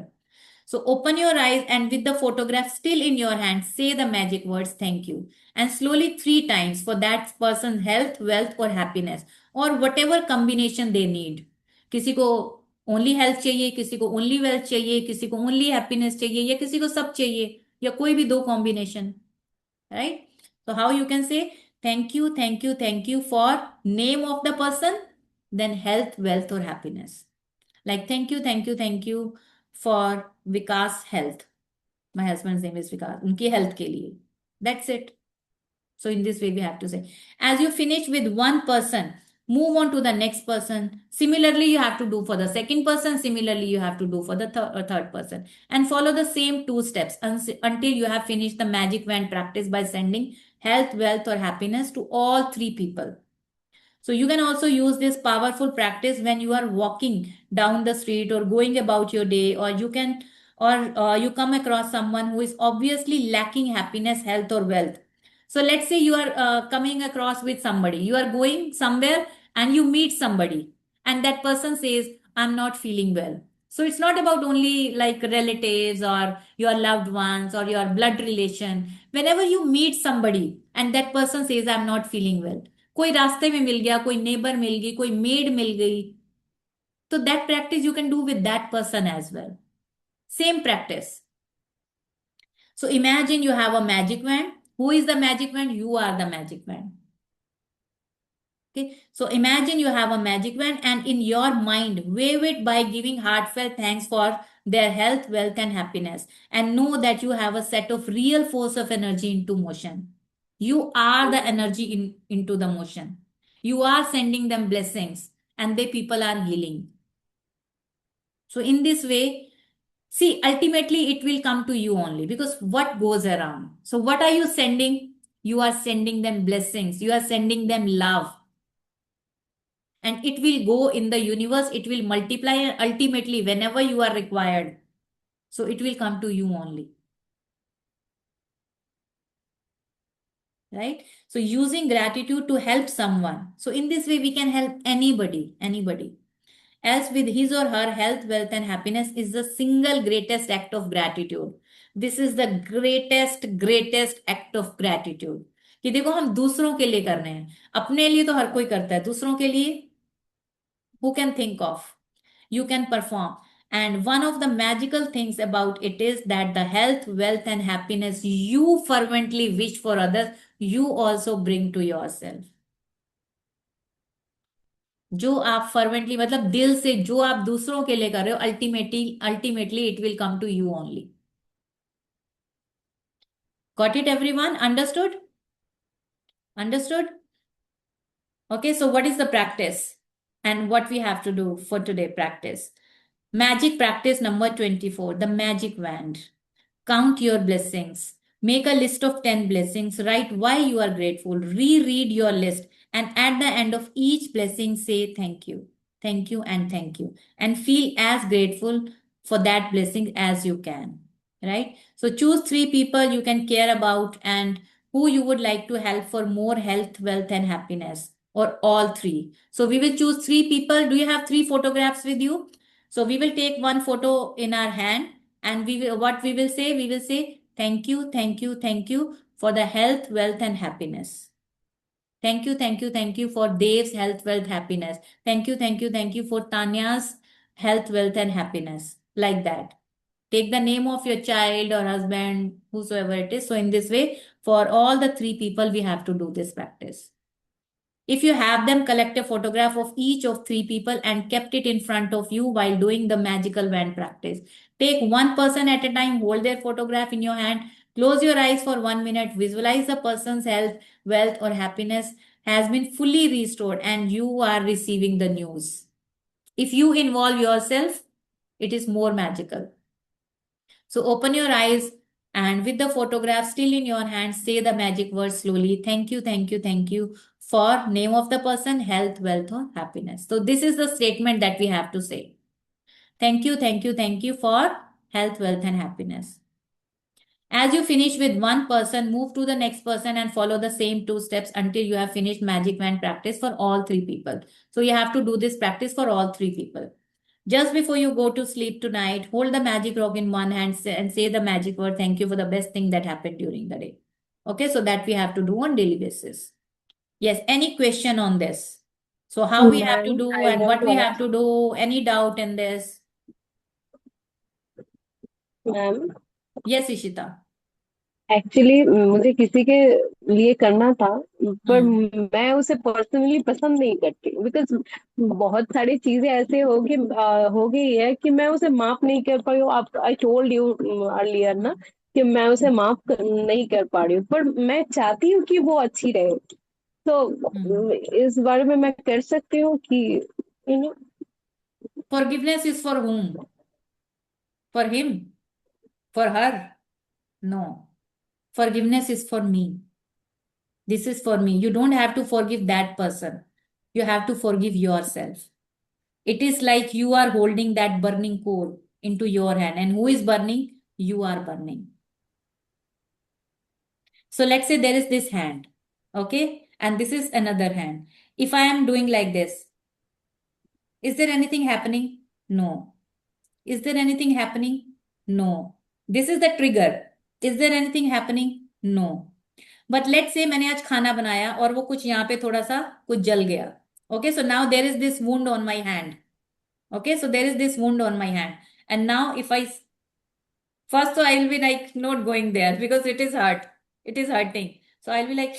Speaker 1: So open your eyes and with the photograph still in your hand, say the magic words thank you. And slowly 3 times for that person's health, wealth or happiness or whatever combination they need. किसी को only health चाहिए, किसी को only wealth चाहिए, किसी को only happiness चाहिए या किसी को सब चाहिए या कोई भी 2 combination, right? So how you can say thank you, thank you, thank you for name of the person, then health, wealth or happiness. Like thank you, thank you, thank you for Vikas health. My husband's name is Vikas. उनकी health के लिए. That's it. So in this way we have to say. As you finish with one person, move on to the next person. Similarly, you have to do for the second person. Similarly, you have to do for the third person. And follow the same 2 steps until you have finished the magic wand practice by sending health, wealth or happiness to all 3 people. So you can also use this powerful practice when you are walking down the street or going about your day, or you come across someone who is obviously lacking happiness, health or wealth. So let's say you are coming across with somebody, you are going somewhere and you meet somebody and that person says, I'm not feeling well. So it's not about only like relatives or your loved ones or your blood relation. Whenever you meet somebody and that person says, I'm not feeling well, कोई रास्ते में मिल गया, कोई neighbour मिल गई, कोई made मिल गई, तो that practice you can do with that person as well. Same practice. So imagine you have a magic wand. Who is the magic wand? You are the magic wand. Okay. So imagine you have a magic wand and in your mind, wave it by giving heartfelt thanks for their health, wealth and happiness. And know that you have a set of real force of energy into motion. You are the energy into the motion. You are sending them blessings and they people are healing. So in this way, see, ultimately it will come to you only because what goes around. So what are you sending? You are sending them blessings. You are sending them love. And it will go in the universe. It will multiply and ultimately whenever you are required. So it will come to you only. Right? So using gratitude to help someone. So in this way, we can help anybody. Else with his or her health, wealth and happiness is the single greatest act of gratitude. This is the greatest act of gratitude. कि देखो हम दूसरों के लिए कर रहे हैं, अपने लिए तो हर कोई करता है, दूसरों के लिए who can think of? You can perform. And one of the magical things about it is that the health, wealth and happiness you fervently wish for others, you also bring to yourself. जो आप fervently मतलब दिल से जो आप दूसरों के लिए कर रहे हो, ultimately it will come to you only. Got it, everyone? Understood? Okay, so what is the practice and what we have to do for today practice? Magic practice number 24, the magic wand. Count your blessings. Make a list of 10 blessings. Write why you are grateful. Reread your list. And at the end of each blessing, say thank you. Thank you and thank you. And feel as grateful for that blessing as you can. Right? So choose 3 people you can care about and who you would like to help for more health, wealth and happiness. Or all 3. So we will choose 3 people. Do you have 3 photographs with you? So we will take one photo in our hand and we will say thank you for the health, wealth and happiness. Thank you for Dev's health, wealth, happiness. Thank you for Tanya's health, wealth and happiness. Like that. Take the name of your child or husband, whosoever it is. So in this way, for all the 3 people, we have to do this practice. If you have them, collect a photograph of each of 3 people and kept it in front of you while doing the magical wand practice. Take one person at a time, hold their photograph in your hand, close your eyes for 1 minute, visualize the person's health, wealth or happiness has been fully restored and you are receiving the news. If you involve yourself, it is more magical. So open your eyes and with the photograph still in your hand, say the magic words slowly. Thank you for name of the person, health, wealth or happiness. So this is the statement that we have to say. Thank you for health, wealth and happiness. As you finish with one person, move to the next person and follow the same 2 steps until you have finished magic wand practice for all 3 people. So you have to do this practice for all 3 people. Just before you go to sleep tonight, hold the magic rock in one hand and say the magic word, thank you for the best thing that happened during the day. Okay, so that we have to do on daily basis. Yes, any question on this? So how we have to
Speaker 4: Ma'am,
Speaker 1: do
Speaker 4: I
Speaker 1: and
Speaker 4: want
Speaker 1: what
Speaker 4: to
Speaker 1: we
Speaker 4: ask,
Speaker 1: have to do? Any doubt in this?
Speaker 4: Ma'am
Speaker 1: Yes, Ishita.
Speaker 4: Actually मुझे किसी के लिए करना था, पर
Speaker 1: Hmm.
Speaker 4: मैं उसे personally पसंद नहीं करती, बिकॉज बहुत सारी चीजें ऐसे हो गई है कि मैं उसे माफ नहीं कर पाई हूँ। आप, आई टोल्ड यू अर्लियर ना कि मैं उसे नहीं कर पा रही हूँ, पर मैं चाहती हूँ कि वो अच्छी रहे।
Speaker 1: Hmm.
Speaker 4: तो इस बारे में मैं कर सकती हूँ कि you know
Speaker 1: Forgiveness is for whom? For him? For her? No. Forgiveness is for me. This is for me. You don't have to forgive that person. You have to forgive yourself. It is like you are holding that burning coal into your hand. And who is burning? You are burning. So let's say there is this hand. Okay? And this is another hand. If I am doing like this, is there anything happening? No. Is there anything happening? No. This is the trigger. Is there anything happening? No. But let's say मैंने आज खाना बनाया और वो कुछ यहाँ पे थोड़ा सा कुछ जल गया. Okay, so now there is this wound on my hand. Okay, so there is this wound on my hand. And now if I first, so I will be like not going there because it is hurt. It is hurting. So I'll be like,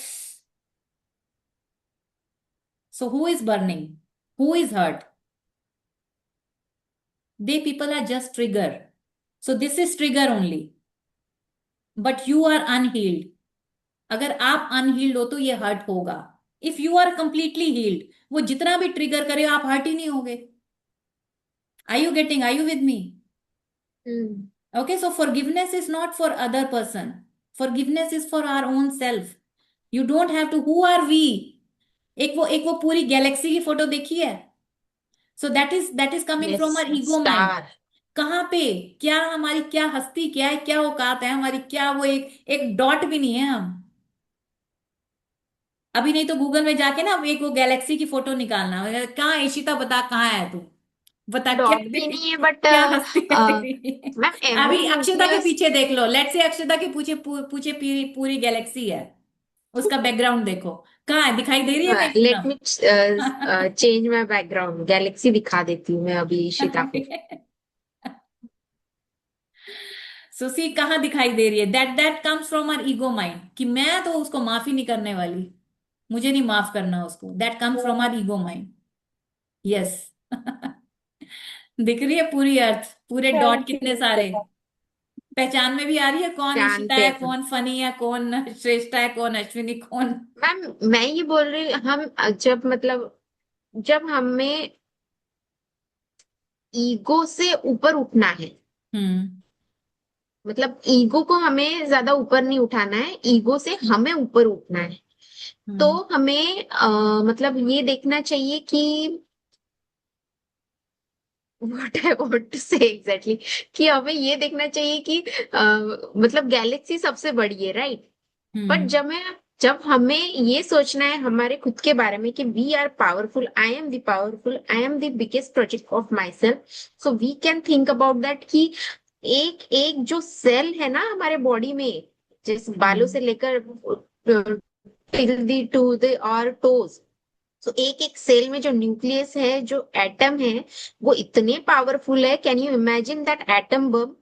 Speaker 1: so who is burning? Who is hurt? They people are just trigger. So this is trigger only. But you are unhealed. अगर आप unhealed हो तो ये hurt होगा. If you are completely healed, वो जितना भी trigger करे आप हर्ट ही नहीं होगे. Are you with me? Okay, so forgiveness is not for other person. Forgiveness is for our own self. You don't have to. Who are we? एक वो पूरी गैलेक्सी की फोटो देखी है. So that is coming from
Speaker 3: Yes,
Speaker 1: our ego mind.
Speaker 3: star.
Speaker 1: कहाँ पे क्या हमारी क्या हस्ती क्या है, क्या औकात है हमारी, क्या वो एक डॉट भी नहीं है हम. अभी नहीं तो गूगल में जाके ना एक वो गैलेक्सी की फोटो निकालना. कहाँ है इशिता, बता कहाँ है तू, बता क्या
Speaker 3: डॉट भी नहीं है, बट
Speaker 1: क्या हस्ती है तेरी.
Speaker 3: मैम
Speaker 1: अभी
Speaker 3: एवरी
Speaker 1: अक्षता के
Speaker 3: न्यूक्लियस
Speaker 1: पीछे देख लो. लेट्स से अक्षता के पूछे पूछे पूरी गैलेक्सी है, उसका बैकग्राउंड देखो कहाँ है, दिखाई दे रही है मेरी
Speaker 3: let me change my background, Galaxy दिखा देती हूँ मैं अभी इशिता को।
Speaker 1: तरफ. सो सी कहाँ दिखाई दे रही है. That comes from our ego mind कि मैं तो उसको माफी नहीं करने वाली, मुझे नहीं माफ करना उसको. That comes from our ego mind. Yes. दिख रही है पूरी अर्थ, पूरे डॉट
Speaker 4: थैंक
Speaker 1: कितने
Speaker 4: यू।
Speaker 1: सारे. पहचान में भी आ रही है कौन इशिता
Speaker 3: जानते
Speaker 1: है,
Speaker 3: हैं
Speaker 1: कौन फनी है, कौन श्रेष्ठा है, कौन अश्विनी, कौन.
Speaker 3: मैम, मैं ये बोल रही हूँ, हम जब मतलब जब हमें ईगो से ऊपर उठना है,
Speaker 1: हम्म.
Speaker 3: मतलब ईगो को हमें ज्यादा ऊपर नहीं उठाना है, ईगो से हमें ऊपर उठना है। तो
Speaker 1: हम्म.
Speaker 3: हमें मतलब ये देखना चाहिए कि व्हाट आई वांट टू से एग्जैक्टली, कि हमें ये देखना चाहिए कि मतलब गैलेक्सी सबसे बड़ी है, राइट। बट
Speaker 1: हम्म.
Speaker 3: जब हमें ये सोचना है हमारे खुद के बारे में कि we are powerful, I am the powerful, I am the biggest project of my self, so we can think about that कि एक एक जो सेल है ना हमारे बॉडी में, जैसे बालों से लेकर टिल दी टू द और टोज, तो एक एक सेल में जो न्यूक्लियस है, जो एटम है, वो इतने पावरफुल है। Can you imagine that atom bomb,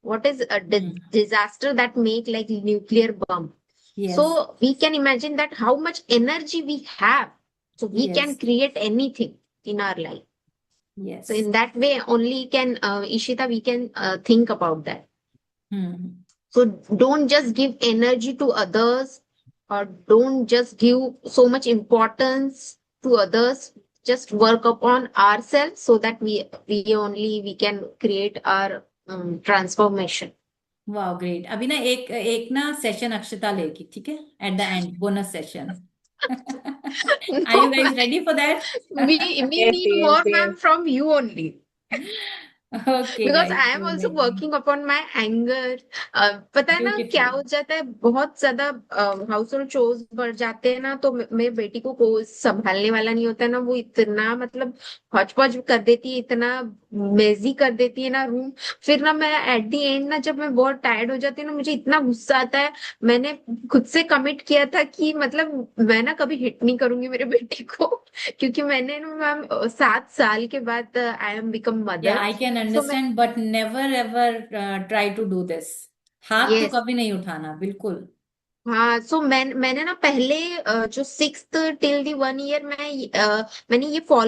Speaker 3: what is a
Speaker 1: hmm.
Speaker 3: disaster that make like nuclear bomb? So
Speaker 1: yes.
Speaker 3: we can imagine that how much energy we have, so we can
Speaker 1: yes.
Speaker 3: create anything in our life. So
Speaker 1: yes.
Speaker 3: in that way only can Ishita, we can think about that.
Speaker 1: Hmm.
Speaker 3: So don't just give energy to others, or don't just give so much importance to others. Just work upon ourselves so that we can create our transformation.
Speaker 1: वाह great. अभी ना एक एक ना session अक्षता लेगी, ठीक है, at the end bonus session. Are you
Speaker 3: No,
Speaker 1: guys ready for that?
Speaker 3: we
Speaker 4: Yes,
Speaker 3: need
Speaker 4: yes,
Speaker 3: more,
Speaker 4: yes.
Speaker 3: ma'am, from you only.
Speaker 1: Okay
Speaker 3: because
Speaker 1: guys,
Speaker 3: I am also working upon my anger. पता है ना क्या
Speaker 1: beautiful.
Speaker 3: हो जाता है, बहुत ज्यादा house hold chores बढ़ जाते हैं ना, तो मेरे बेटी को कोई संभालने वाला नहीं होता है ना, वो इतना मतलब हौच पौच कर देती है, इतना मेजी कर देती है ना रूम। फिर ना मैं एट द एंड ना, जब मैं बहुत टायर्ड हो जाती हूँ ना, मुझे इतना गुस्सा आता है। मैंने खुद से कमिट किया था कि मतलब मैं ना कभी हिट नहीं करूंगी मेरे बेटे को, क्योंकि मैंने ना मैम 7 साल के बाद आई एम बिकम
Speaker 1: या
Speaker 3: मदर।
Speaker 1: आई कैन
Speaker 3: सो मैं,
Speaker 1: understand but never ever try to do this. हाथ तो
Speaker 3: यस,
Speaker 1: कभी नहीं उठाना, बिल्कुल।
Speaker 3: हाँ। सो मैंने ना पहले जो 6th till the 1 year, मैंने ये फॉलो